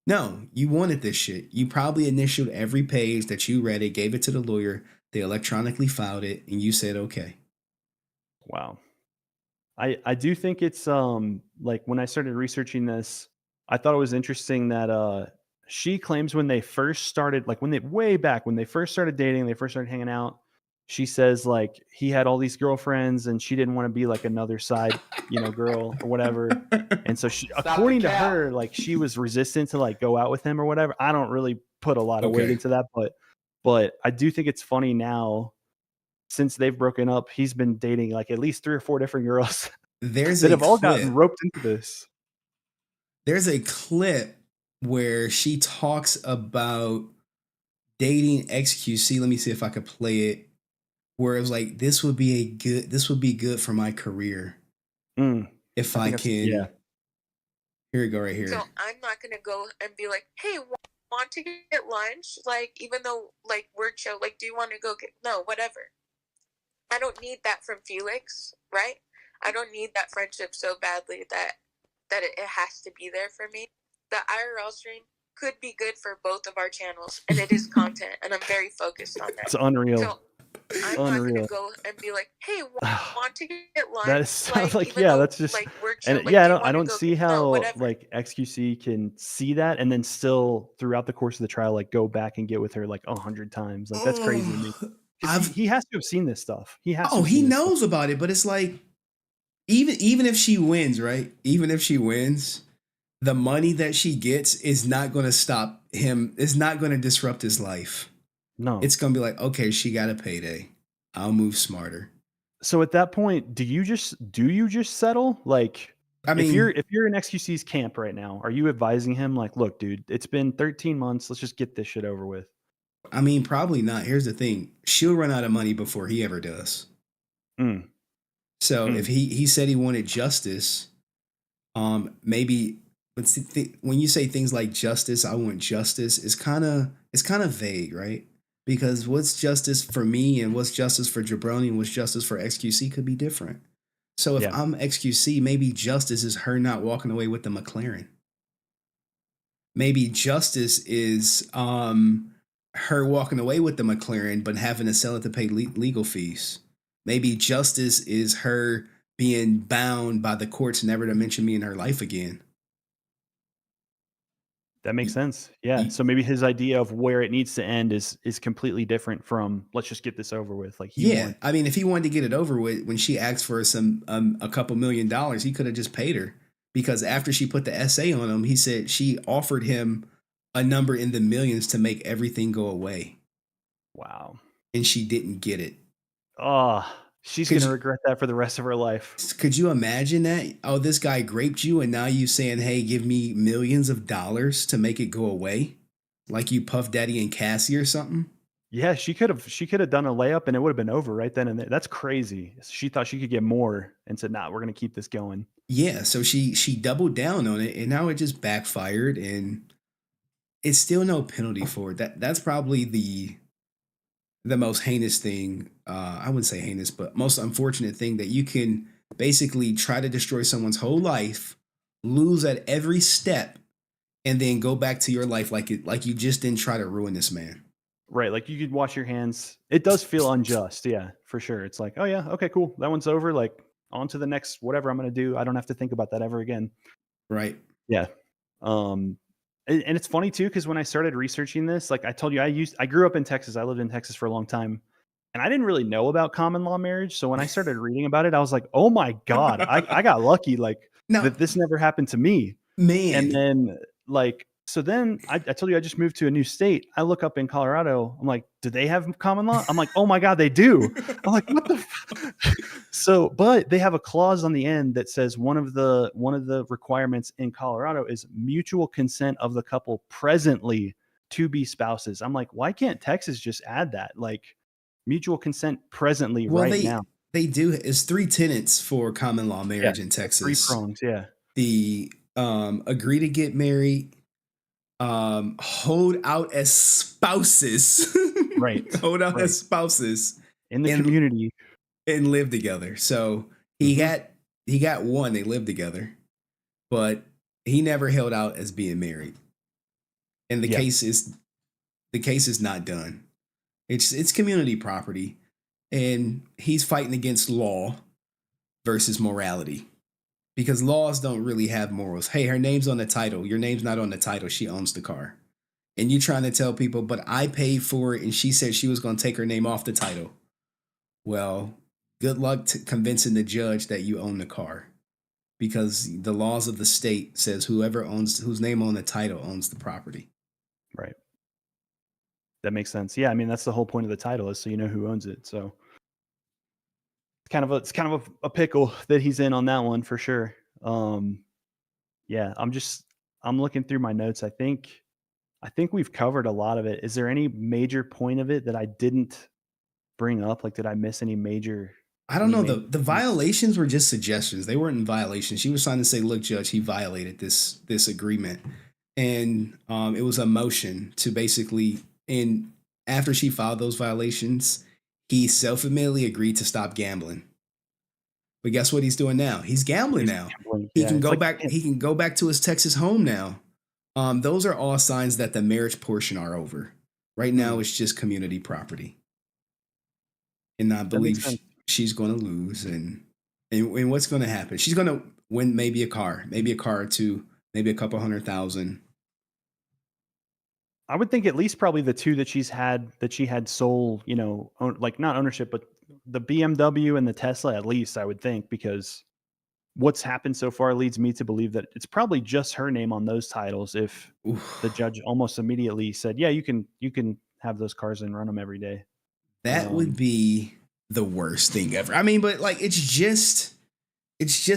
No, you wanted this shit. You probably initialed every page that you read it, gave it to the lawyer, they electronically filed it, and you said okay. Wow. I do think it's like when I started researching this, I thought it was interesting that she claims when they first started, like when they first started dating, they first started hanging out, she says like he had all these girlfriends and she didn't want to be like another side, girl or whatever. And so she, according to her, like she was resistant to like go out with him or whatever. I don't really put a lot of weight into that, but I do think it's funny now, since they've broken up, he's been dating like at least 3 or 4 different girls that have all gotten roped into this. There's a clip where she talks about dating XQC. Let me see if I could play it. Where it was like, this would be good for my career. If I can. Yeah. Here we go right here. So I'm not going to go and be like, hey, want to get lunch? Like, even though like we're chill, like, do you want to go no, whatever. I don't need that from Felix, right? I don't need that friendship so badly that it has to be there for me. The IRL stream could be good for both of our channels, and it is content, and I'm very focused on that. It's unreal. So I'm not going to go and be like, hey, want to get lunch? That is like yeah, that's just like we're chill, and like, yeah, I don't see how like XQC can see that and then still throughout the course of the trial like go back and get with her like 100 times. Like that's crazy to me. He has to have seen this stuff. He knows about it, but it's like even if she wins, right? Even if she wins, the money that she gets is not going to stop him. It's not going to disrupt his life. No. It's going to be like, okay, she got a payday. I'll move smarter. So at that point, do you just settle? Like, I mean, if you're in XQC's camp right now, are you advising him like, look, dude, it's been 13 months. Let's just get this shit over with. I mean, probably not. Here's the thing. She'll run out of money before he ever does. So if he said he wanted justice, maybe, but when you say things like justice, I want justice, it's kind of vague, right? Because what's justice for me and what's justice for Jabroney and what's justice for XQC could be different. So if I'm XQC, maybe justice is her not walking away with the McLaren. Maybe justice is her walking away with the McLaren but having to sell it to pay legal fees. Maybe justice is her being bound by the courts never to mention me in her life again. That makes sense. Yeah. So maybe his idea of where it needs to end is completely different from let's just get this over with. Like I mean, if he wanted to get it over with, when she asked for some a couple $1 million, he could have just paid her, because after she put the essay on him, he said she offered him a number in the millions to make everything go away. Wow. And she didn't get it. Oh, she's going to regret that for the rest of her life. Could you imagine that? Oh, this guy raped you, and now you saying, hey, give me millions of dollars to make it go away? Like you Puff Daddy and Cassie or something? Yeah, she could have done a layup and it would have been over right then and there. That's crazy. She thought she could get more and said, nah, we're going to keep this going. Yeah, so she doubled down on it, and now it just backfired, and it's still no penalty for it. That's probably the most heinous thing. I wouldn't say heinous, but most unfortunate thing, that you can basically try to destroy someone's whole life, lose at every step, and then go back to your life like you just didn't try to ruin this man. Right. Like you could wash your hands. It does feel unjust. Yeah, for sure. It's like, oh yeah, okay, cool. That one's over. Like on to the next, whatever I'm going to do. I don't have to think about that ever again. Right. Yeah. And it's funny too, because when I started researching this, like I told you, I grew up in Texas. I lived in Texas for a long time, and I didn't really know about common law marriage. So when I started reading about it, I was like, oh my God, I got lucky. Like that this never happened to me. Man. And then so then I told you I just moved to a new state. I look up in Colorado. I'm like, do they have common law? I'm like, oh my God, they do. I'm like, what the So, but they have a clause on the end that says one of the requirements in Colorado is mutual consent of the couple presently to be spouses. I'm like, why can't Texas just add that? Like mutual consent presently now. They do. It's 3 tenets for common law marriage in Texas. 3 prongs, yeah. The agree to get married, hold out as spouses, right? Hold out as spouses in the community and live together. So he got one. They lived together, but he never held out as being married. And the case is not done. It's community property, and he's fighting against law versus morality. Because laws don't really have morals. Hey, her name's on the title. Your name's not on the title. She owns the car. And you're trying to tell people, but I paid for it and she said she was going to take her name off the title. Well, good luck convincing the judge that you own the car. Because the laws of the state says whose name on the title owns the property. Right. That makes sense. Yeah, I mean, that's the whole point of the title, is so you know who owns it. So it's kind of a pickle that he's in on that one for sure. Yeah, I'm looking through my notes. I think we've covered a lot of it. Is there any major point of it that I didn't bring up? Like, did I miss any major? I don't know. The violations were just suggestions. They weren't in violation. She was trying to say, look, Judge, he violated this agreement. And it was a motion to basically, and after she filed those violations, he self-admittedly agreed to stop gambling. But guess what he's doing now? He's gambling now. He can go back. He can go back to his Texas home now. Those are all signs that the marriage portion are over. Right now, it's just community property. And I believe she's going to lose. And what's going to happen? She's going to win maybe a car or two, maybe a couple $100,000. I would think at least probably the 2 that she had sole, like not ownership, but the BMW and the Tesla, at least I would think, because what's happened so far leads me to believe that it's probably just her name on those titles. If the judge almost immediately said, yeah, you can have those cars and run them every day. That would be the worst thing ever. I mean, but like, it's just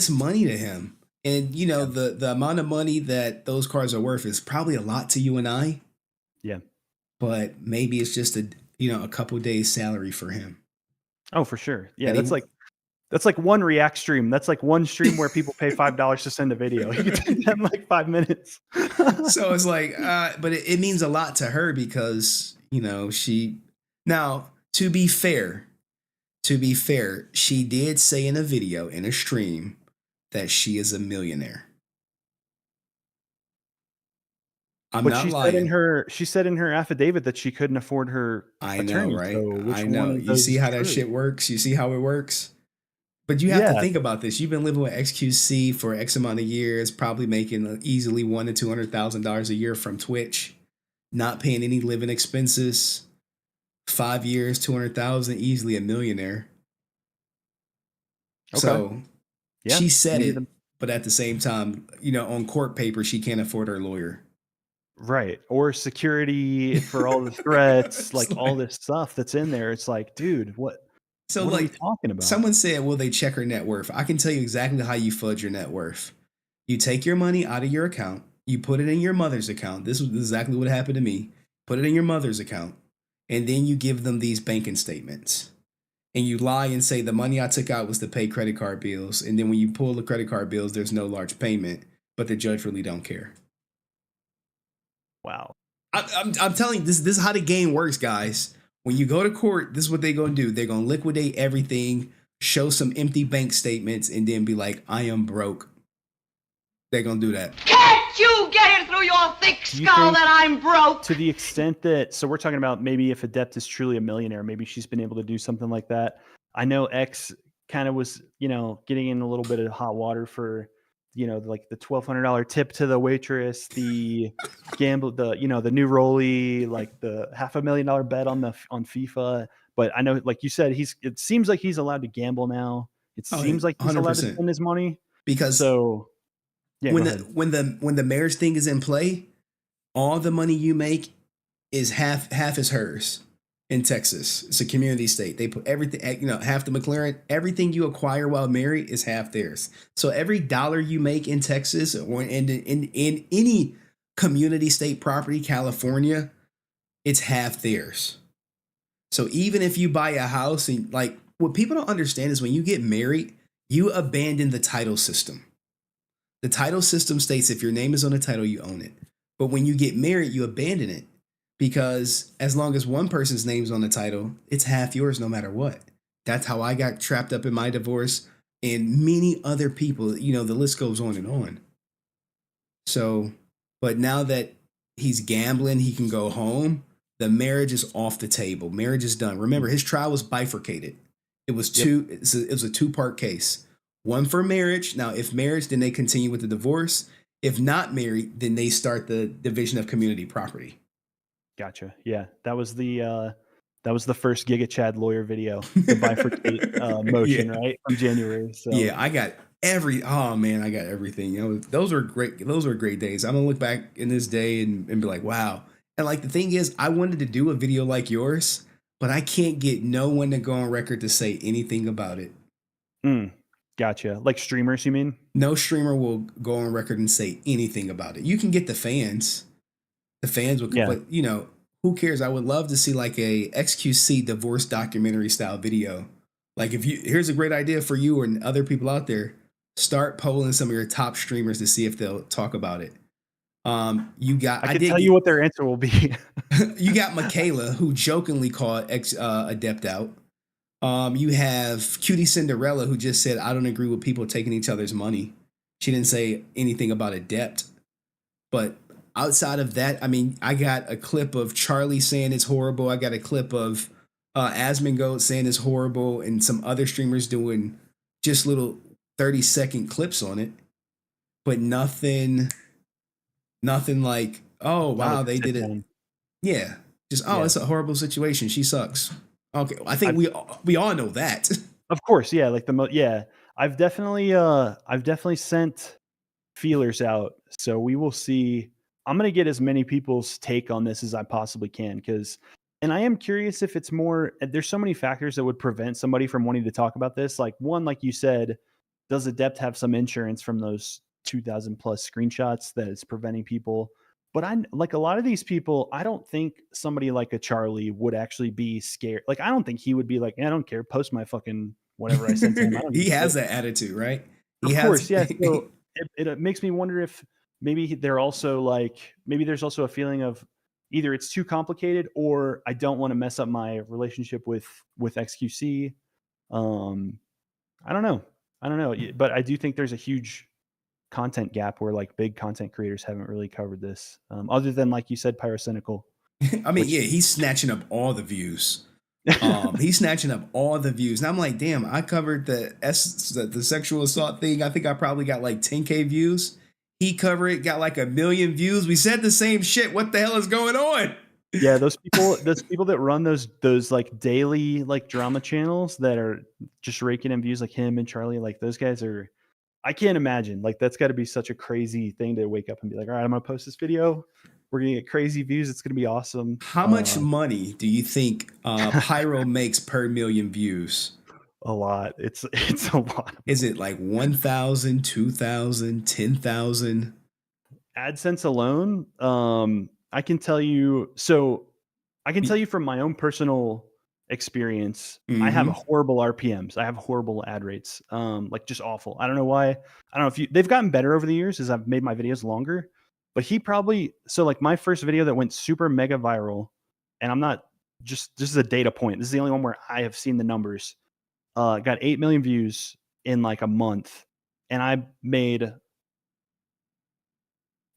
money to him. And you know, the amount of money that those cars are worth is probably a lot to you and I. Yeah. But maybe it's just a couple days salary for him. Oh, for sure. Yeah. That's like one React stream. That's like one stream where people pay $5 to send a video. You can take that in like 5 minutes. So it's like, but it means a lot to her because, you know, now to be fair, she did say in a video, in a stream, that she is a millionaire. But she said in her affidavit that she couldn't afford her attorney. I know, right? So I know. You see how that shit works? You see how it works? But you have to think about this. You've been living with XQC for X amount of years, probably making easily $100,000 to $200,000 a year from Twitch, not paying any living expenses. 5 years, 200,000, easily a millionaire. Okay. So Yeah, she said maybe it, but at the same time, you know, on court paper, she can't afford her lawyer. Right. Or security for all the threats, like all this stuff that's in there. It's like, dude, what are we talking about? Someone said, will they check her net worth? I can tell you exactly how you fudge your net worth. You take your money out of your account, you put it in your mother's account. This is exactly what happened to me. Put it in your mother's account, and then you give them these banking statements. And you lie and say the money I took out was to pay credit card bills. And then when you pull the credit card bills, there's no large payment, but the judge really don't care. Wow. I'm telling you, this is how the game works, guys. When you go to court, this is what they're going to do. They're going to liquidate everything, show some empty bank statements, and then be like, I am broke. They're going to do that. Can't you get it through your thick skull that I'm broke? To the extent that, so we're talking about maybe if Adept is truly a millionaire, maybe she's been able to do something like that. I know X kind of was, you know, getting in a little bit of hot water for, you know, like the $1,200 tip to the waitress, the gamble, the new rollie, like the $500,000 bet on FIFA. But I know, like you said, it seems like he's allowed to gamble now. It seems like he's 100%. Allowed to spend his money. Because yeah, when the marriage thing is in play, all the money you make is half is hers. In Texas, it's a community state. They put everything, you know, half the McLaren, everything you acquire while married is half theirs. So every dollar you make in Texas or in any community state property, California, it's half theirs. So even if you buy a house, and like what people don't understand is when you get married, you abandon the title system. The title system states if your name is on the title, you own it. But when you get married, you abandon it. Because as long as one person's name's on the title, it's half yours no matter what. That's how I got trapped up in my divorce and many other people, you know, the list goes on and on. So, but now that he's gambling, he can go home. The marriage is off the table. Marriage is done. Remember, his trial was bifurcated. It was it was a 2-part case. One for marriage. Now, if marriage, then they continue with the divorce. If not married, then they start the division of community property. Gotcha. Yeah, that was the first Giga Chad lawyer video, the bifurcate motion, right, from January. So yeah, I got everything. You know, those were great. Those were great days. I'm gonna look back in this day and be like, wow. And like the thing is, I wanted to do a video like yours, but I can't get no one to go on record to say anything about it. Gotcha. Like streamers, you mean? No streamer will go on record and say anything about it. You can get the fans. The fans would, but you know, who cares? I would love to see like a XQC divorce documentary style video. Like here's a great idea for you and other people out there. Start polling some of your top streamers to see if they'll talk about it. I can tell you what their answer will be. You got Michaela, who jokingly called Adept out. You have Cutie Cinderella, who just said, I don't agree with people taking each other's money. She didn't say anything about Adept. But outside of that, I mean, I got a clip of Charlie saying it's horrible. I got a clip of Asmongold saying it's horrible, and some other streamers doing just little 30-second clips on it. But nothing like, oh, wow, they did it. Yeah. Just, it's a horrible situation. She sucks. Okay. I think we all know that. Of course. Yeah. Like I've definitely sent feelers out, so we will see. I'm gonna get as many people's take on this as I possibly can, and I am curious if it's more. There's so many factors that would prevent somebody from wanting to talk about this. Like one, like you said, does Adept have some insurance from those 2,000 plus screenshots that is preventing people? But I like a lot of these people. I don't think somebody like a Charlie would actually be scared. Like I don't think he would be like, I don't care, post my fucking whatever I sent to him. I don't He give a has shit. that attitude, right? Of course, yeah. So it makes me wonder if maybe they're also like, maybe there's also a feeling of either it's too complicated or I don't want to mess up my relationship with XQC. I don't know. But I do think there's a huge content gap where like big content creators haven't really covered this, other than like you said, Pyrocynical. I mean, yeah, he's snatching up all the views. He's snatching up all the views. And I'm like, damn, I covered the sexual assault thing. I think I probably got like 10K views. He covered it, got like 1 million views. We said the same shit. What the hell is going on? Yeah, those people that run those like daily like drama channels that are just raking in views, like him and Charlie, like those guys are. I can't imagine. Like that's got to be such a crazy thing to wake up and be like, all right, I'm gonna post this video. We're gonna get crazy views. It's gonna be awesome. How much money do you think Pyro makes per million views? A lot. It's a lot. Is it like 1,000, 2,000, 10,000? AdSense alone, I can tell you. So I can tell you from my own personal experience, I have horrible RPMs. I have horrible ad rates. Like just awful. I don't know why. I don't know if they've gotten better over the years as I've made my videos longer. But like my first video that went super mega viral, and I'm not just, this is a data point. This is the only one where I have seen the numbers. Got 8 million views in like a month, and I made,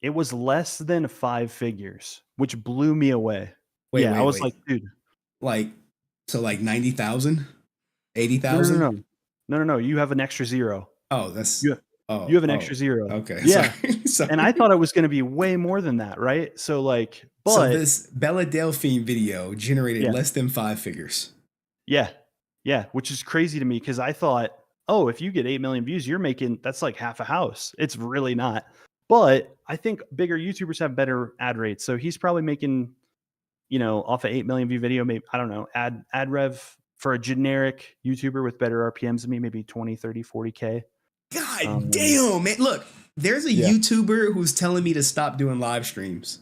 it was less than 5 figures, which blew me away. I was like, dude, like, so like 90,000, 80,000? No. You have an extra zero. Oh, that's you have an extra zero. Okay. Yeah. Sorry. And I thought it was going to be way more than that, right? So like, but so this Bella Delphine video generated less than 5 figures. Yeah. Yeah. Which is crazy to me because I thought, oh, if you get 8 million views, that's like half a house. It's really not. But I think bigger YouTubers have better ad rates. So he's probably making, off an 8 million view video, maybe, I don't know, ad rev for a generic YouTuber with better RPMs than me, maybe 20, 30, 40K. God damn, man. Look, there's a YouTuber who's telling me to stop doing live streams.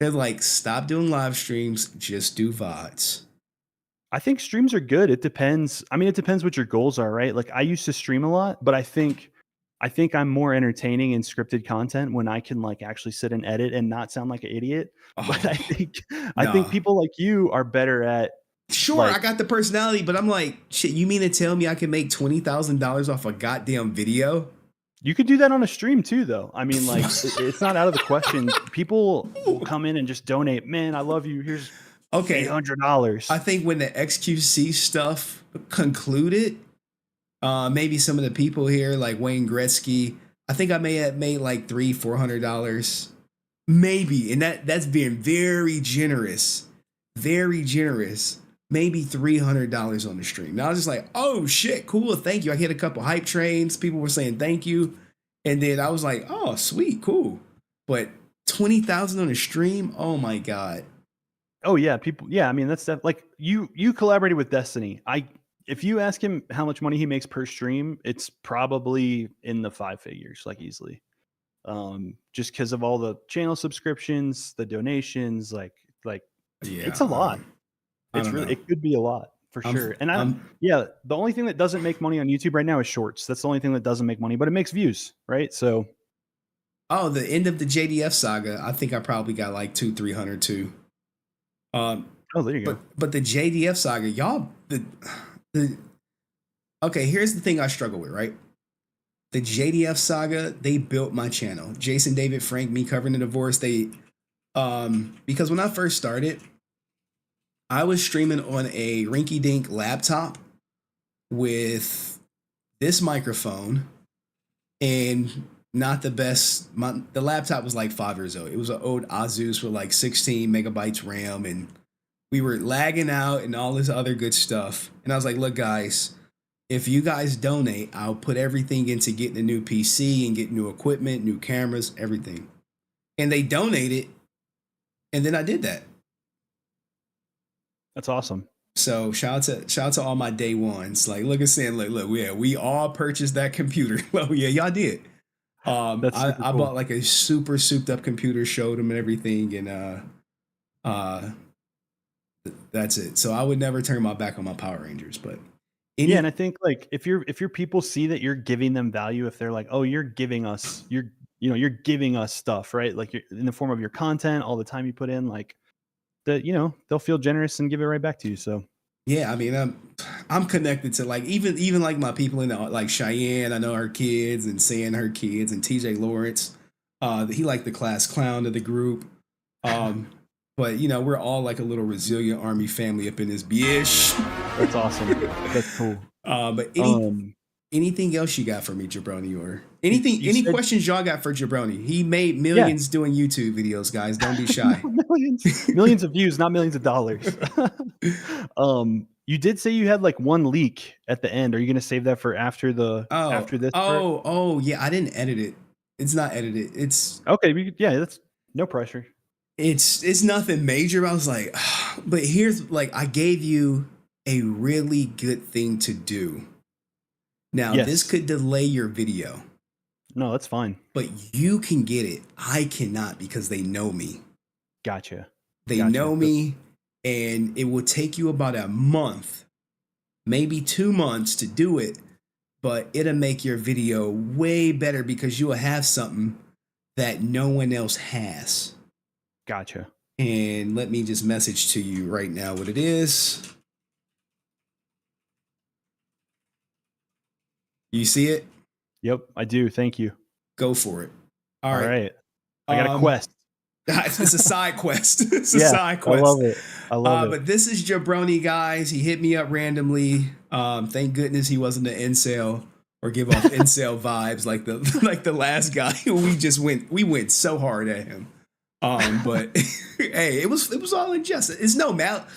They're like, stop doing live streams, just do VODs. I think streams are good. It depends. I mean, it depends what your goals are, right? Like I used to stream a lot, but I think I'm more entertaining in scripted content when I can like actually sit and edit and not sound like an idiot. But I think people like you are better at. Sure, I got the personality, but I'm like, shit, you mean to tell me I can make $20,000 off a goddamn video? You could do that on a stream too, though. I mean, like, it's not out of the question. People will come in and just donate. Man, I love you. Here's $800. I think when the XQC stuff concluded, maybe some of the people here, like Wayne Gretzky, I think I may have made like $300-$400, maybe, and that's being very generous, maybe $300 on the stream. Now I was just like, oh shit, cool, thank you. I hit a couple hype trains. People were saying thank you, and then I was like, oh sweet, cool. But 20,000 on a stream, oh my god. Oh yeah, people. Yeah, I mean that's like you collaborated with Destiny. If you ask him how much money he makes per stream, it's probably in the 5 figures, like easily. Just because of all the channel subscriptions, the donations, like it's a lot. It could be a lot for sure. And the only thing that doesn't make money on YouTube right now is shorts. That's the only thing that doesn't make money, but it makes views, right? So, the end of the JDF saga, I think I probably got like 200-300 too. There you go. But the JDF saga, y'all, okay, here's the thing I struggle with, right? The JDF saga, they built my channel. Jason, David, Frank, me covering the divorce. Because when I first started, I was streaming on a rinky-dink laptop with this microphone and not the best. The laptop was like 5 years old. It was an old Asus with like 16 megabytes RAM, and we were lagging out and all this other good stuff. And I was like, look, guys, if you guys donate, I'll put everything into getting a new PC and get new equipment, new cameras, everything. And they donated, and then I did that. That's awesome. So shout out to all my day ones. Like, look at saying, look, yeah, we all purchased that computer. Well, yeah, y'all did. I cool. bought like a super souped up computer, showed them and everything, and that's it. So I would never turn my back on my Power Rangers, but yeah, and I think like if your people see that you're giving them value, if they're like, oh, you're giving us stuff, right? Like you're in the form of your content, all the time you put in, like that, they'll feel generous and give it right back to you. So yeah, I mean, I'm connected to like even like my people in the, like Cheyenne. I know her kids and Sam her kids and TJ Lawrence. He like the class clown of the group. But we're all like a little resilient army family up in this bitch. That's awesome. That's cool. But anything else you got for me, Jabroney, or any questions y'all got for Jabroney? He made millions doing YouTube videos, guys. Don't be shy. millions of views, not millions of dollars. You did say you had like one leak at the end. Are you going to save that for after this? Oh, yeah. I didn't edit it. It's not edited. It's okay. That's no pressure. It's nothing major. I was like, but here's like, I gave you a really good thing to do. Now, this could delay your video. No, that's fine. But you can get it. I cannot because they know me. Gotcha. They know me, and it will take you about a month, maybe 2 months to do it, but it'll make your video way better because you will have something that no one else has. Gotcha. And let me just message to you right now what it is. You see it? Yep, I do. Thank you. Go for it. All right. I got a quest. It's a side quest. It's a side quest. I love it. But this is Jabroney, guys. He hit me up randomly. Thank goodness he wasn't an incel or give off incel vibes like the last guy. We went so hard at him. But hey, it was all in jest. It's no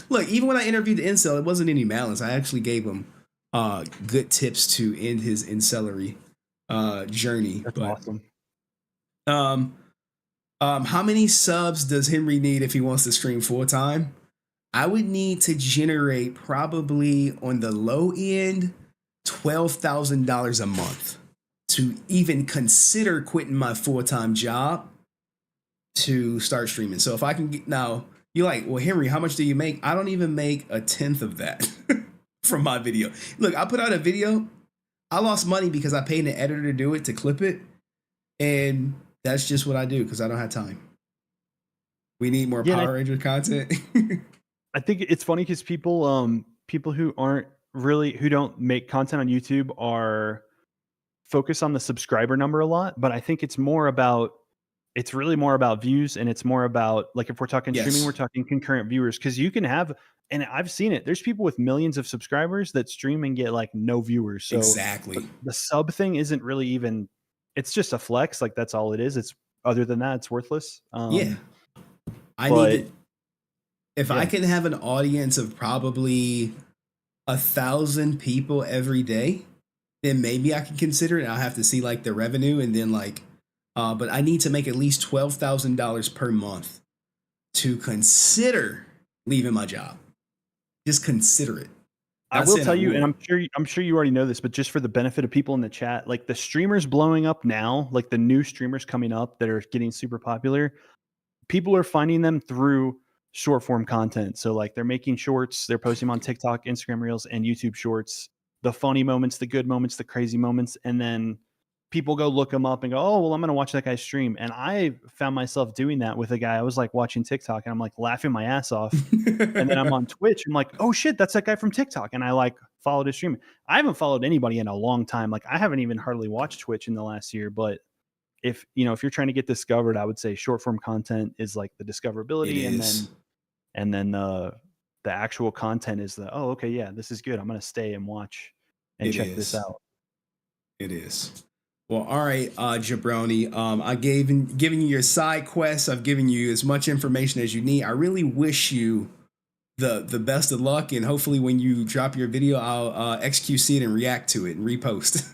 look, even when I interviewed the incel, it wasn't any malice. I actually gave him good tips to end his incelery journey. That's awesome. How many subs does Henry need if he wants to stream full time? I would need to generate probably on the low end $12,000 a month to even consider quitting my full-time job to start streaming. So if I can get now, you're like, well, Henry, how much do you make? I don't even make a tenth of that from my video. Look, I put out a video. I lost money because I paid an editor to do it, to clip it. And that's just what I do because I don't have time. We need more Power Ranger content. I think it's funny because people who don't make content on YouTube are focused on the subscriber number a lot. But I think it's really more about views, and it's more about, like, if we're talking streaming, we're talking concurrent viewers, because you can have, and I've seen it, there's people with millions of subscribers that stream and get like no viewers. So exactly, the sub thing isn't really even, it's just a flex. Like, that's all it is. It's, other than that, it's worthless. I can have an audience of probably 1,000 people every day, then maybe I can consider it. I'll have to see like the revenue, and then like, but I need to make at least $12,000 per month to consider leaving my job. Just consider it. I will tell you, and I'm sure you already know this, but just for the benefit of people in the chat, like the streamers blowing up now, like the new streamers coming up that are getting super popular, people are finding them through short form content. So like they're making shorts, they're posting them on TikTok, Instagram Reels, and YouTube Shorts, the funny moments, the good moments, the crazy moments, and then people go look them up and go, oh, well, I'm going to watch that guy stream. And I found myself doing that with a guy. I was like watching TikTok and I'm like laughing my ass off. And then I'm on Twitch. I'm like, oh shit, that's that guy from TikTok. And I like followed his stream. I haven't followed anybody in a long time. Like I haven't even hardly watched Twitch in the last year. But if you're trying to get discovered, I would say short form content is like the discoverability. And then the actual content is oh, okay, yeah, this is good. I'm going to stay and watch and check this out. It is. Well, all right, Jabroney. I've given you your side quests. I've given you as much information as you need. I really wish you the best of luck, and hopefully when you drop your video, I'll XQC it and react to it and repost.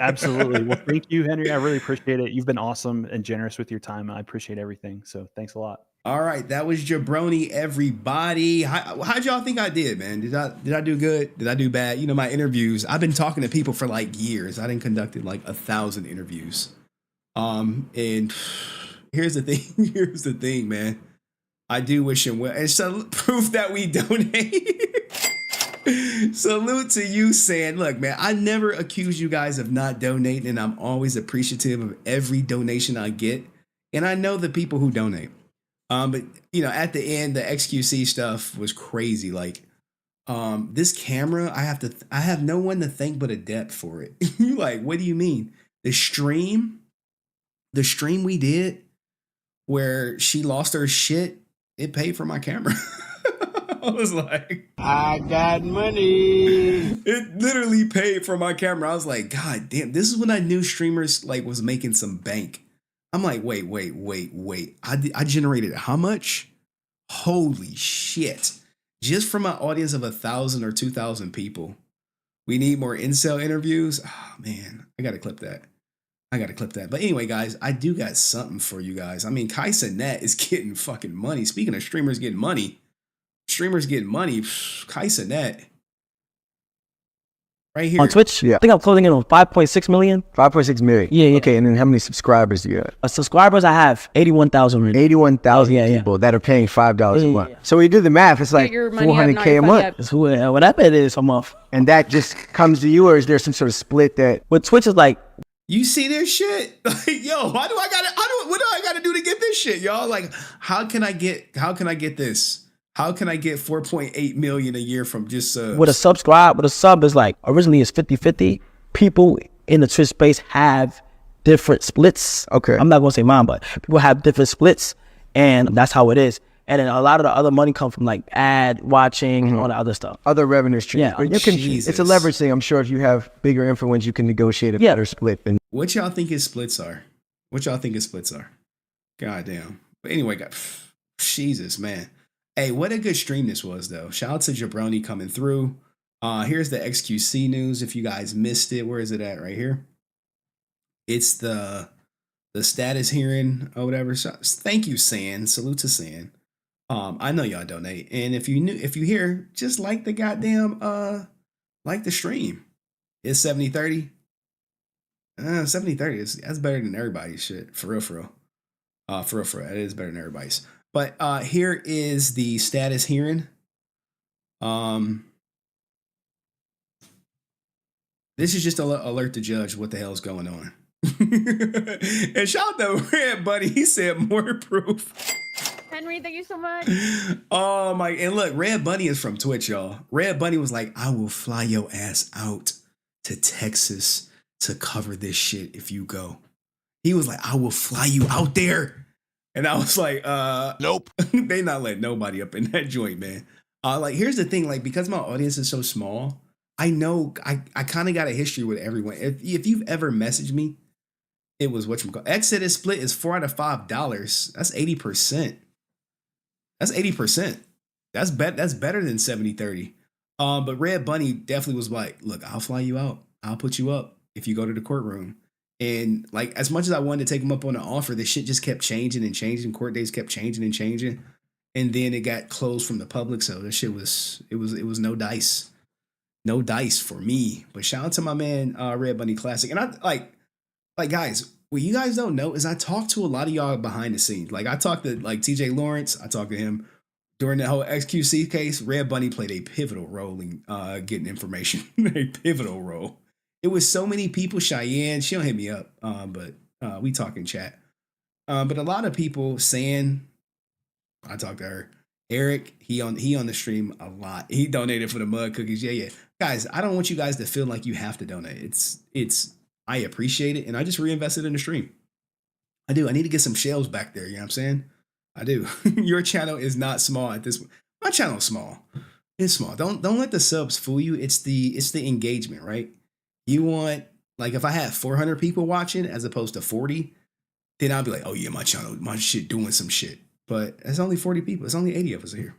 Absolutely. Well, thank you, Henry. I really appreciate it. You've been awesome and generous with your time. I appreciate everything. So thanks a lot. All right, that was Jabroney, everybody. How'd y'all think I did, man? Did I do good? Did I do bad? You know, my interviews, I've been talking to people for like years. I done conducted like 1,000 interviews. And here's the thing. Here's the thing, man. I do wish him well. And so proof that we donate. Salute to you, saying, look, man, I never accuse you guys of not donating, and I'm always appreciative of every donation I get. And I know the people who donate. But you know, at the end, the XQC stuff was crazy. Like, this camera, I have no one to thank but Adept for it. Like, what do you mean? The stream we did where she lost her shit, it paid for my camera. I was like, I got money. It literally paid for my camera. I was like, God damn, this is when I knew streamers like was making some bank. I'm like, wait. I generated how much? Holy shit. Just from my audience of 1,000 or 2,000 people. We need more incel interviews. Oh man, I gotta clip that. But anyway, guys, I do got something for you guys. I mean, Cenat is getting fucking money. Speaking of streamers getting money, Cenat. Right here. On Twitch? Yeah. I think I'm closing in on 5.6 million. 5.6 million? Yeah. Okay, and then how many subscribers do you have? Subscribers, I have 81,000. 81,000 people that are paying $5 a month. So when you do the math, it's like $400K a month. That's whatever it is a month. And that just comes to you, or is there some sort of split that? With Twitch is like, you see this shit? Like, yo, what do I gotta do to get this shit, y'all? Like, how can I get this? How can I get 4.8 million a year from just subs? With a sub is like, originally it's 50-50. People in the Twitch space have different splits. Okay. I'm not gonna say mine, but people have different splits, and that's how it is. And then a lot of the other money comes from like ad watching and all the other stuff. Other revenue streams. Yeah. But you can, it's a leverage thing. I'm sure if you have bigger influence, you can negotiate a better split. What y'all think his splits are? God damn. But anyway, Jesus, man. Hey, what a good stream this was, though. Shout out to Jabroney coming through. Here's the XQC news. If you guys missed it, where is it at? Right here. It's the status hearing or whatever. So, thank you, San. Salute to San. I know y'all donate, and if you hear, just like the goddamn like the stream. It's 70-30. 70-30. That's better than everybody's shit. For real. For real. It is better than everybody's. But here is the status hearing. This is just to alert the judge what the hell's going on. And shout out to Red Bunny. He said more proof. Henry, thank you so much. Oh my! And look, Red Bunny is from Twitch, y'all. Red Bunny was like, "I will fly your ass out to Texas to cover this shit if you go." He was like, "I will fly you out there." And I was like, nope. They not letting nobody up in that joint, man. Like, here's the thing, like, because my audience is so small, I know I kind of got a history with everyone. If you've ever messaged me, it was whatchamacallit. Exodus split is $4 out of $5. That's 80%. That's 80%. That's better than 70-30. But Red Bunny definitely was like, look, I'll fly you out. I'll put you up if you go to the courtroom. And like, as much as I wanted to take him up on an offer, the shit just kept changing and changing. Court dates kept changing and changing. And then it got closed from the public. So that shit was no dice. No dice for me. But shout out to my man, Red Bunny Classic. And I like guys, what you guys don't know is I talk to a lot of y'all behind the scenes. Like, I talked to like TJ Lawrence. I talked to him during the whole XQC case. Red Bunny played a pivotal role in getting information. A pivotal role. It was so many people. Cheyenne, she don't hit me up, but we talk in chat. But a lot of people saying, I talked to her. Eric, he on the stream a lot. He donated for the mud cookies. Yeah. Guys, I don't want you guys to feel like you have to donate. It's I appreciate it, and I just reinvested in the stream. I do. I need to get some shelves back there. You know what I'm saying? I do. Your channel is not small at this. My channel is small. It's small. Don't let the subs fool you. It's the engagement, right? You want, like, if I had 400 people watching as opposed to 40, then I'll be like, oh yeah, my channel, my shit doing some shit. But it's only 40 people. It's only 80 of us here.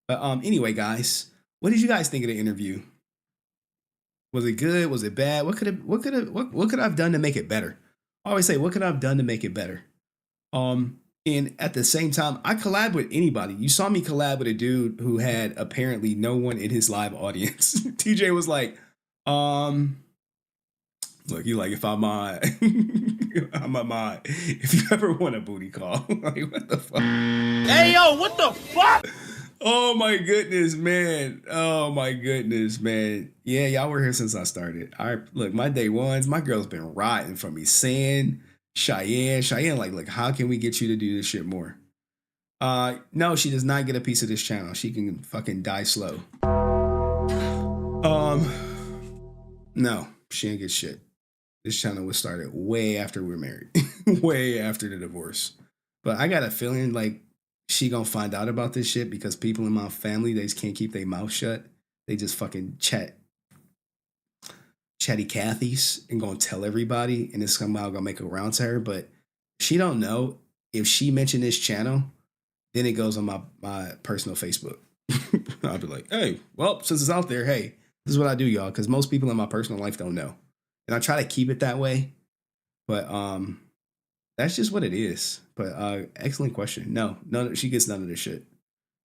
But anyway, guys, what did you guys think of the interview? Was it good? Was it bad? What could I have done to make it better? I always say, what could I have done to make it better? And at the same time, I collab with anybody. You saw me collab with a dude who had apparently no one in his live audience. TJ was like, look, you like, if I'm on, I'm a mod. If you ever want a booty call, like, what the fuck? Hey, yo, what the fuck? Oh my goodness, man. Oh my goodness, man. Yeah, y'all were here since I started. Look, my day ones, my girl's been rotting for me. Saying Cheyenne, like, look, how can we get you to do this shit more? No, she does not get a piece of this channel. She can fucking die slow. No, she ain't get shit. This channel was started way after we were married. Way after the divorce. But I got a feeling like she gonna find out about this shit because people in my family, they just can't keep their mouth shut. They just fucking chatty Cathy's and gonna tell everybody, and it's somehow gonna make a round to her. But she don't know if she mentioned this channel, then it goes on my personal Facebook. I'll be like, hey, well, since it's out there, hey, this is what I do, y'all, because most people in my personal life don't know. And I try to keep it that way. But that's just what it is. But excellent question. No, she gets none of this shit.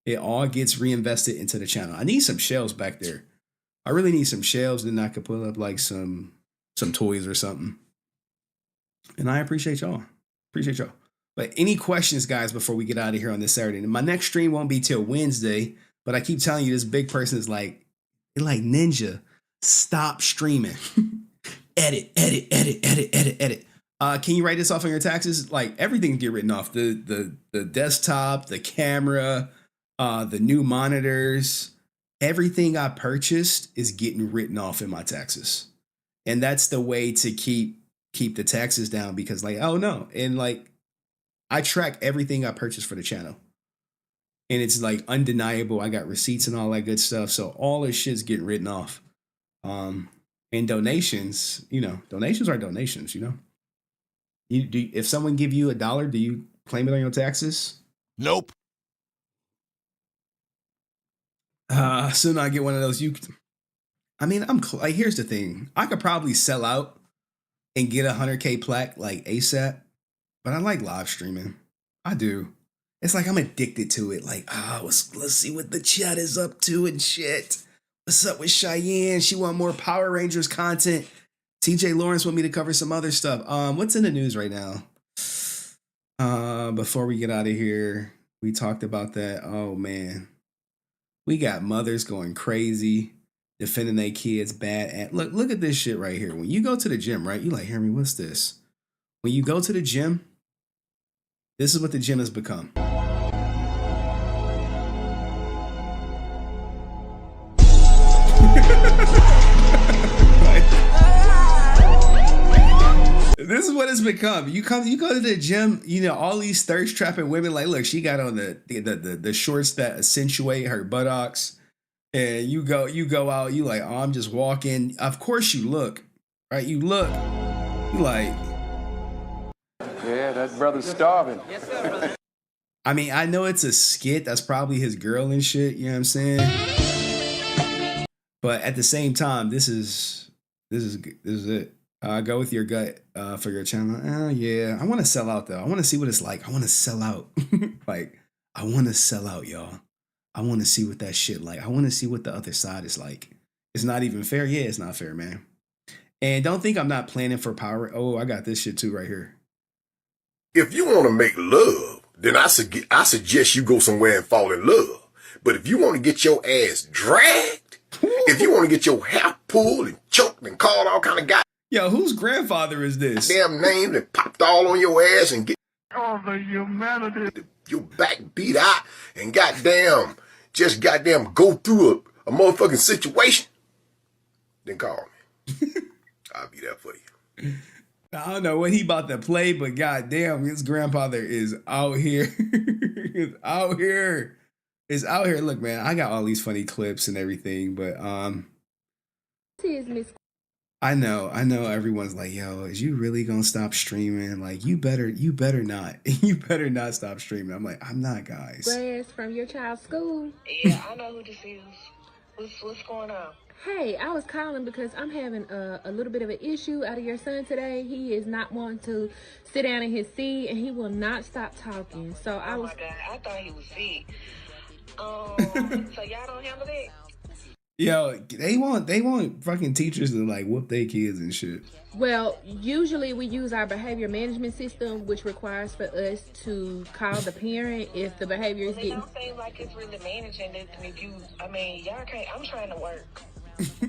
It all gets reinvested into the channel. I need some shelves back there. I really need some shelves, then I could put up like some toys or something. And I appreciate y'all. But any questions, guys, before we get out of here on this Saturday? My next stream won't be till Wednesday, but I keep telling you, this big person is like Ninja, stop streaming. Edit. Can you write this off on your taxes? Like, everything get written off. The desktop, the camera, the new monitors, everything I purchased is getting written off in my taxes. And that's the way to keep the taxes down, because like, oh no. And like, I track everything I purchased for the channel. And it's like undeniable. I got receipts and all that good stuff. So all this shit's getting written off. And donations, donations are donations, if someone give you $1, do you claim it on your taxes? Nope. Soon I get one of those. Here's the thing. I could probably sell out and get a 100K plaque like ASAP, but I like live streaming. I do. It's like I'm addicted to it. Like, let's see what the chat is up to and shit. What's up with Cheyenne? She want more Power Rangers content. TJ Lawrence want me to cover some other stuff. What's in the news right now? Before we get out of here, we talked about that. Oh man, we got mothers going crazy, defending their kids bad. At look at this shit right here. When you go to the gym, right? You like, Henry, what's this? When you go to the gym, this is what the gym has become. This is what it's become. You go to the gym, all these thirst trapping women, like, look, she got on the shorts that accentuate her buttocks, and you go out, you like, oh, I'm just walking. Of course you look, right? You like, yeah, that brother's starving. Yes, sir. I mean, I know it's a skit. That's probably his girl and shit. You know what I'm saying? But at the same time, this is it. Go with your gut for your channel. Yeah, I want to sell out though. I want to see what it's like. I want to sell out. Like, I want to sell out, y'all. I want to see what that shit like. I want to see what the other side is like. It's not even fair. Yeah, it's not fair, man. And don't think I'm not planning for power. Oh, I got this shit too right here. If you want to make love, then I suggest you go somewhere and fall in love. But if you want to get your ass dragged, if you want to get your hair pulled and choked and called all kind of guys. Yo, whose grandfather is this? Damn name that popped all on your ass and get all the humanity. Your back beat out and goddamn go through a motherfucking situation, then call me. I'll be there for you. I don't know what he about to play, but goddamn, his grandfather is out here. Is out here. Look, man, I got all these funny clips and everything, but I know everyone's like, yo, is you really gonna stop streaming? Like, you better not. You better not stop streaming. I'm like, I'm not, guys. Grass from your child's school. Yeah, I know who this is. What's going on? Hey, I was calling because I'm having a little bit of an issue out of your son today. He is not wanting to sit down in his seat, and he will not stop talking. So I was. Oh my God, I thought he was sick. So y'all don't handle that? Yo, they want fucking teachers to like whoop their kids and shit. Well, usually we use our behavior management system, which requires for us to call the parent if the behavior is getting. It don't seem like it's really managing it. If you, I mean, y'all can't. I'm trying to work.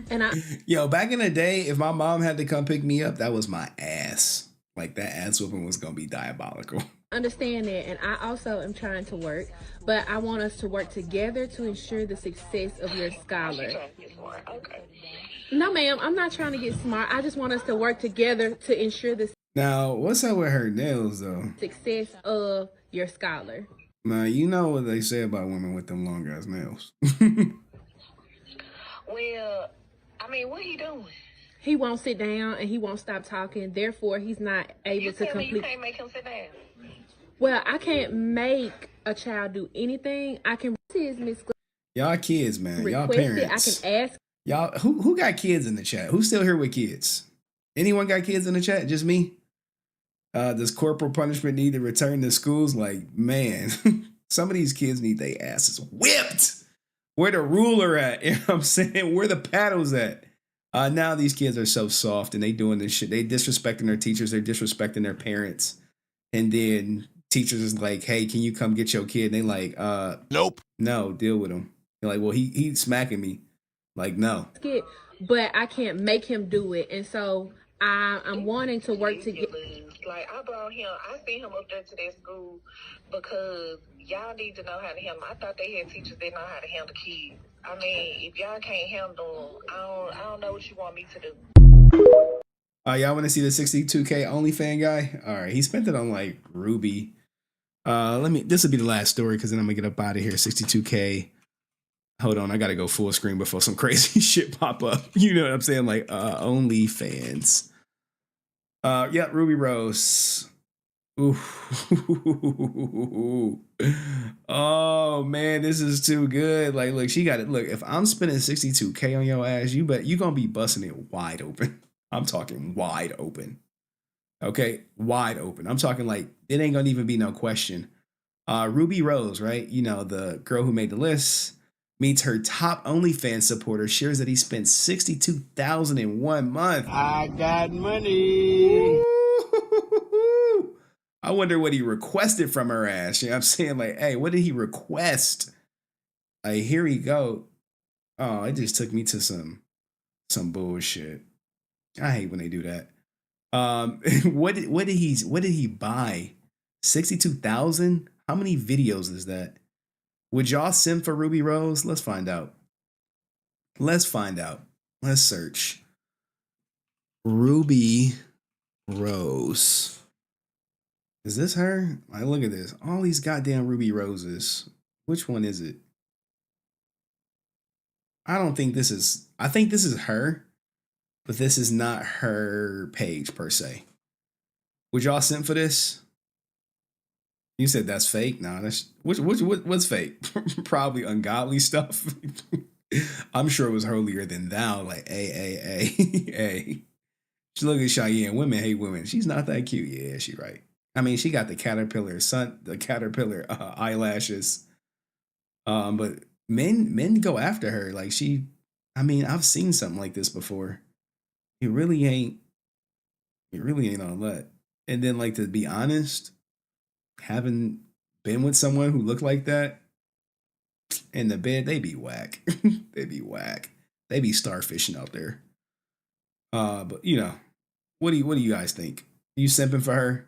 And Yo, back in the day, if my mom had to come pick me up, that was my ass. Like, that ass whooping was gonna be diabolical. Understand that, and I also am trying to work, but I want us to work together to ensure the success of your scholar. Okay. No, ma'am, I'm not trying to get smart. I just want us to work together to ensure the Now, what's up with her nails, though? success of your scholar. Now, you know what they say about women with them long ass nails. Well, I mean, what he doing? He won't sit down and he won't stop talking. Therefore, he's not able You to tell me you complete. can't make him sit down. Well, I can't make a child do anything. I can. His Miss Y'all kids, man. Y'all request it. I parents. can ask. Y'all, who got kids in the chat? Who's still here with kids? Anyone got kids in the chat? Just me? Does corporal punishment need to return to schools? Like, man, some of these kids need their asses whipped. Where the ruler at? You know what I'm saying? Where the paddles at? Now these kids are so soft and they doing this shit. They disrespecting their teachers. They're disrespecting their parents. And then teachers is like, hey, can you come get your kid? And they like, nope. No, deal with him. They're like, well, he's smacking me. Like, no. But I can't make him do it, and so I'm wanting to work together. Like, I brought him, I sent him up there to that school because y'all need to know how to handle. I thought they had teachers that know how to handle kids. I mean, if y'all can't handle them, I don't know what you want me to do. Y'all want to see the 62K OnlyFans guy? All right, he spent it on like Rubi. This will be the last story because then I'm gonna get up out of here. 62K. Hold on, I gotta go full screen before some crazy shit pop up. You know what I'm saying? Like OnlyFans. Yeah, Ruby Rose. Ooh. Oh man, this is too good. Like, look, she got it. Look, if I'm spending 62K on your ass, you gonna be busting it wide open. I'm talking wide open. Okay, wide open. I'm talking like it ain't gonna even be no question. Ruby Rose, right? You know, the girl who made the list, meets her top OnlyFans supporter, shares that he spent $62,000 in 1 month. I got money. I wonder what he requested from her ass. You know what I'm saying? Like, hey, what did he request? Here we go. Oh, it just took me to some bullshit. I hate when they do that. What did he buy? 62,000? How many videos is that? Would y'all simp for Ruby Rose? Let's find out. Let's search. Ruby Rose. Is this her? Like, look at this. All these goddamn Ruby Roses. Which one is it? I think this is her, but this is not her page per se. Would y'all simp for this? You said that's fake? Nah, that's what's fake? Probably ungodly stuff. I'm sure it was holier than thou. Like, hey. Look at Cheyenne. Women hate women. She's not that cute. Yeah, she right. I mean, she got the caterpillar eyelashes. But men go after her. Like I've seen something like this before. It really ain't all that. And then, like, to be honest, having been with someone who looked like that in the bed, they be whack. They be whack. They be starfishing out there. But you know, what do you guys think? You simping for her?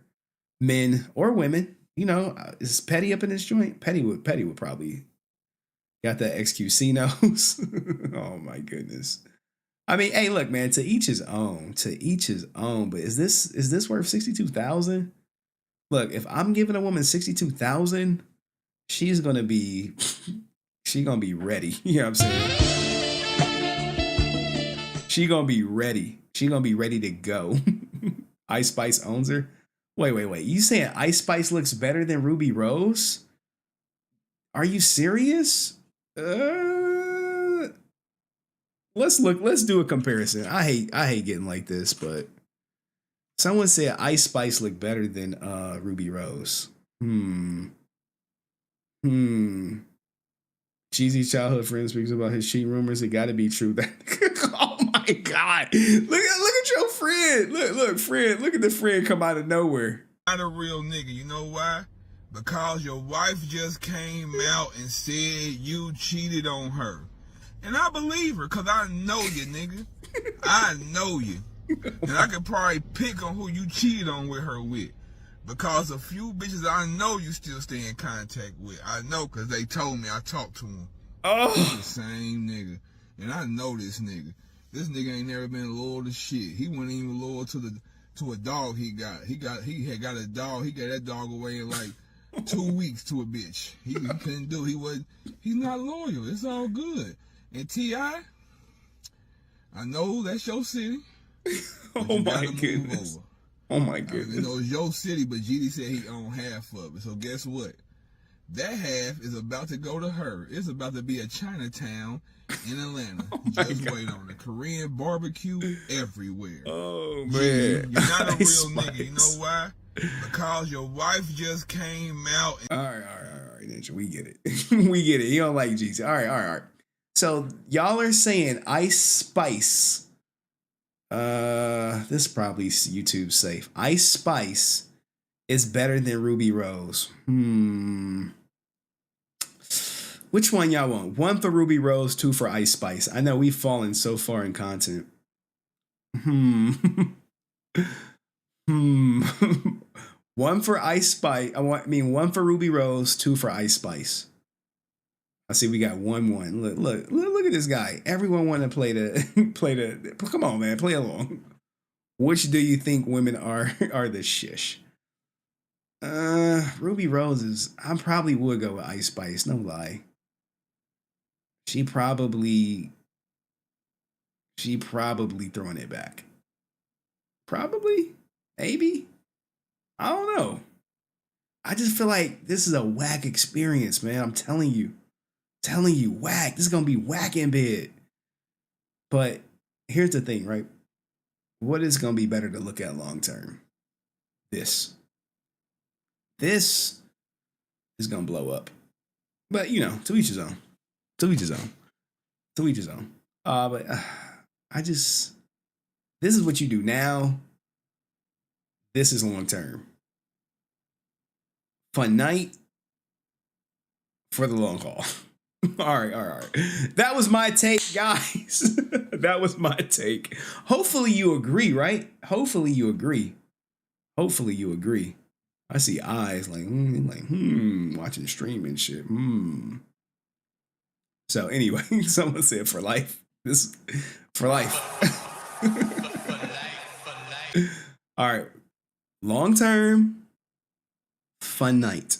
Men or women? You know, is Petty up in this joint? Petty would probably got that XQC nose. Oh my goodness. I mean, hey, look, man, to each his own. But is this worth 62,000? Look, if I'm giving a woman 62,000, she's gonna be ready. You know what I'm saying? She gonna be ready. She gonna be ready to go. Ice Spice owns her. Wait. You saying Ice Spice looks better than Ruby Rose? Are you serious? Let's do a comparison. I hate getting like this, but someone said Ice Spice looked better than Ruby Rose. Cheesy childhood friend speaks about his cheating rumors. It got to be true. Oh my God! Look at your friend. Look, friend. Look at the friend come out of nowhere. Not a real nigga. You know why? Because your wife just came out and said you cheated on her. And I believe her, because I know you, nigga. I know you. And I could probably pick on who you cheated on with her with. Because a few bitches I know you still stay in contact with. I know, because they told me I talked to them. Oh. The same nigga. And I know this nigga. This nigga ain't never been loyal to shit. He wasn't even loyal to a dog he got. He had got a dog. He got that dog away in like 2 weeks to a bitch. He couldn't do. He's not loyal. It's all good. And T.I., I know that's your city. Oh my goodness. Oh my goodness. You know, it's your city, but GD said he owned half of it. So guess what? That half is about to go to her. It's about to be a Chinatown in Atlanta. Just wait on it. Korean barbecue everywhere. Oh, man. You're not a real nigga. You know why? Because your wife just came out. All right, Ninja. We get it. We get it. You don't like GC. All right. So y'all are saying Ice Spice. This is probably YouTube safe. Ice Spice is better than Ruby Rose. Which one y'all want? 1 for Ruby Rose, 2 for Ice Spice. I know we've fallen so far in content. 1 for Ice Spice. I mean 1 for Ruby Rose, 2 for Ice Spice. I see we got 1-1. Look at this guy. Everyone want to play the. Come on, man, play along. Which do you think women are the shish? Ruby Rose is. I probably would go with Ice Spice. No lie. She probably throwing it back. Probably, maybe. I don't know. I just feel like this is a whack experience, man. I'm telling you, whack. This is gonna be whack in bed. But here's the thing, right? What is gonna be better to look at long term? This is gonna blow up. But you know, to each his own. But this is what you do now. This is long term. Fun night for the long haul. All right. That was my take, guys. That was my take. Hopefully you agree, right? Hopefully you agree. I see eyes like watching stream and shit. So anyway, someone said for life. This for life. All right. Long term, fun night.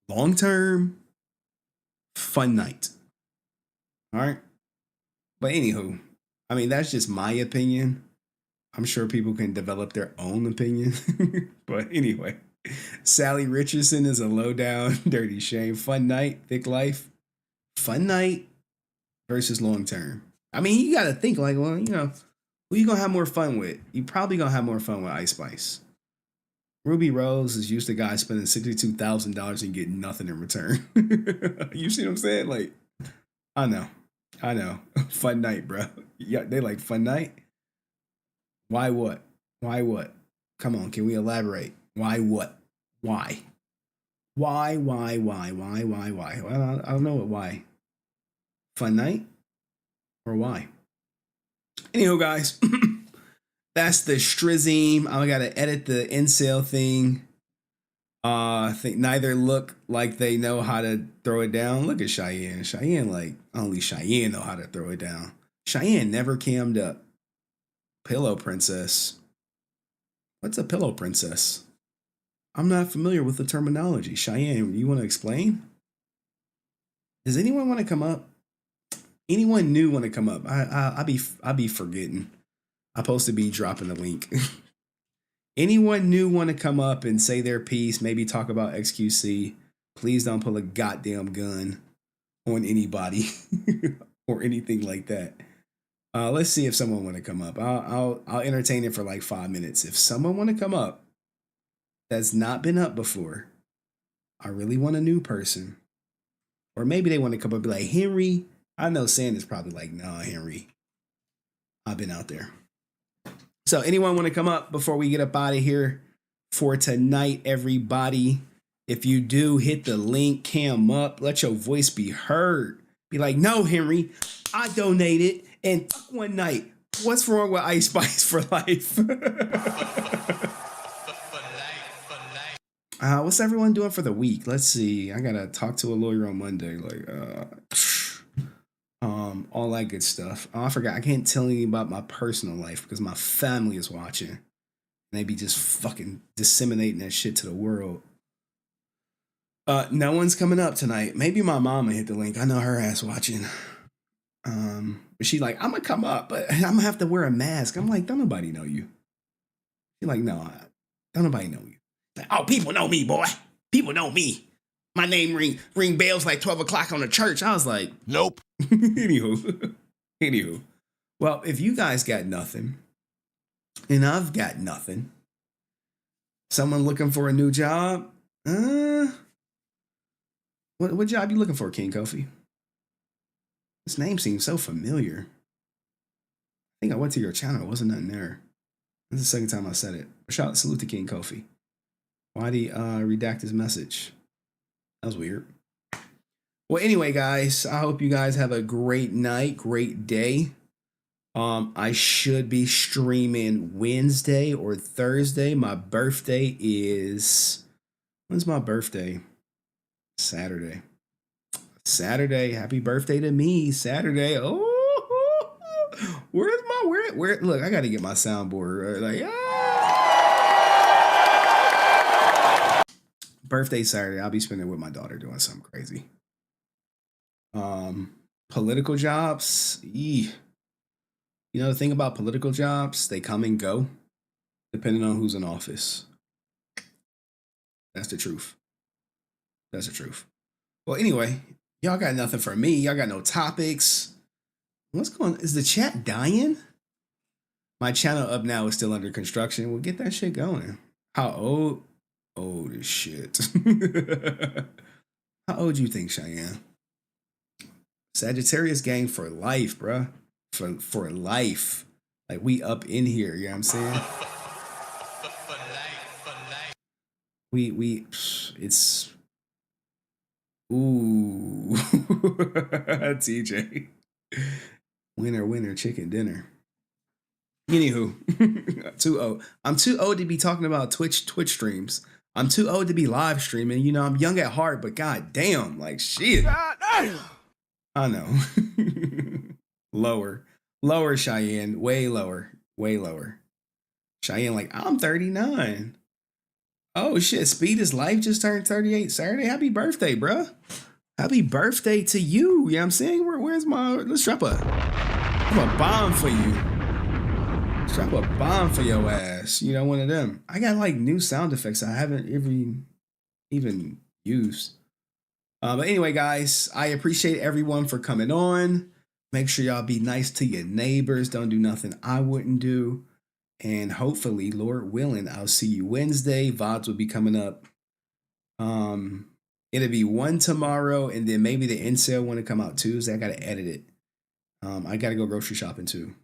Long term, fun night. All right. But anywho, I mean, that's just my opinion. I'm sure people can develop their own opinion. But anyway, Sally Richardson is a low down, dirty shame. Fun night, thick life. Fun night versus long term. I mean, you got to think like, well, you know, who you going to have more fun with? You probably going to have more fun with Ice Spice. Ruby Rose is used to guys spending $62,000 and getting nothing in return. You see what I'm saying? Like, I know. Fun night, bro. Yeah, they like fun night. Why what? Come on, can we elaborate? Why what? Why? Why? Well, I don't know what why. Fun night? Or why? Anyhow, guys, that's the strizeme. I gotta edit the incel thing. I think neither look like they know how to throw it down. Look at Cheyenne. Cheyenne, like, only Cheyenne know how to throw it down. Cheyenne never cammed up. Pillow princess. What's a pillow princess? I'm not familiar with the terminology. Cheyenne, you want to explain? Does anyone want to come up? Anyone new want to come up? I be forgetting. I'm supposed to be dropping the link. Anyone new want to come up and say their piece, maybe talk about XQC, please don't pull a goddamn gun on anybody or anything like that. Let's see if someone want to come up. I'll entertain it for like 5 minutes. If someone want to come up that's not been up before, I really want a new person. Or maybe they want to come up and be like, Henry, I know Sanders probably like, nah, Henry, I've been out there. So anyone want to come up before we get up out of here for tonight, everybody? If you do, hit the link, cam up, let your voice be heard. Be like, no, Henry, I donated and fuck one night. What's wrong with Ice Spice for life? What's everyone doing for the week? Let's see. I gotta talk to a lawyer on Monday. All that good stuff. Oh, I forgot. I can't tell you about my personal life because my family is watching. And they be just fucking disseminating that shit to the world. No one's coming up tonight. Maybe my mama hit the link. I know her ass watching. But she's like, I'm gonna come up, but I'm gonna have to wear a mask. I'm like, don't nobody know you. She's like, no, don't nobody know you. Like, oh, people know me, boy. People know me. My name ring bells like 12 o'clock on the church. I was like, nope. Anywho. Well, if you guys got nothing, and I've got nothing, someone looking for a new job, what job you looking for, King Kofi? This name seems so familiar. I think I went to your channel. It wasn't nothing there. This is the second time I said it. Salute to King Kofi. Why'd he redact his message? That was weird. Well, anyway, guys, I hope you guys have a great night, great day. I should be streaming Wednesday or Thursday. My birthday is... When's my birthday? Saturday. Happy birthday to me. Saturday. Oh, where's my... Where? Look, I got to get my soundboard. Birthday Saturday. I'll be spending it with my daughter doing something crazy. Political jobs. You know, the thing about political jobs, they come and go depending on who's in office. That's the truth. Well, anyway, y'all got nothing for me. Y'all got no topics. What's going on? Is the chat dying? My channel up now is still under construction. We'll get that shit going. How old? Old as shit. How old you think, Cheyenne? Sagittarius gang for life, bruh. For life. Like, we up in here, you know what I'm saying? It's... Ooh. TJ. Winner, chicken dinner. Anywho, too old. I'm too old to be talking about Twitch streams. I'm too old to be live streaming. You know, I'm young at heart, but god damn, like shit. God damn. I know. Lower, Cheyenne. Way lower. Cheyenne, like, I'm 39. Oh shit, Speed is Life just turned 38 Saturday. Happy birthday, bruh. Happy birthday to you. You know what I'm saying? Where's my... Let's drop a bomb for you. Drop a bomb for your ass. You know, one of them. I got like new sound effects I haven't even used. But anyway, guys, I appreciate everyone for coming on. Make sure y'all be nice to your neighbors. Don't do nothing I wouldn't do. And hopefully, Lord willing, I'll see you Wednesday. VODs will be coming up. It'll be one tomorrow, and then maybe the end sale want to come out Tuesday. I got to edit it. I got to go grocery shopping too.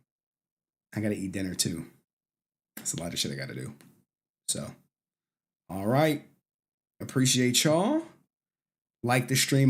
I got to eat dinner too. That's a lot of shit I got to do. So, all right. Appreciate y'all. Like the stream.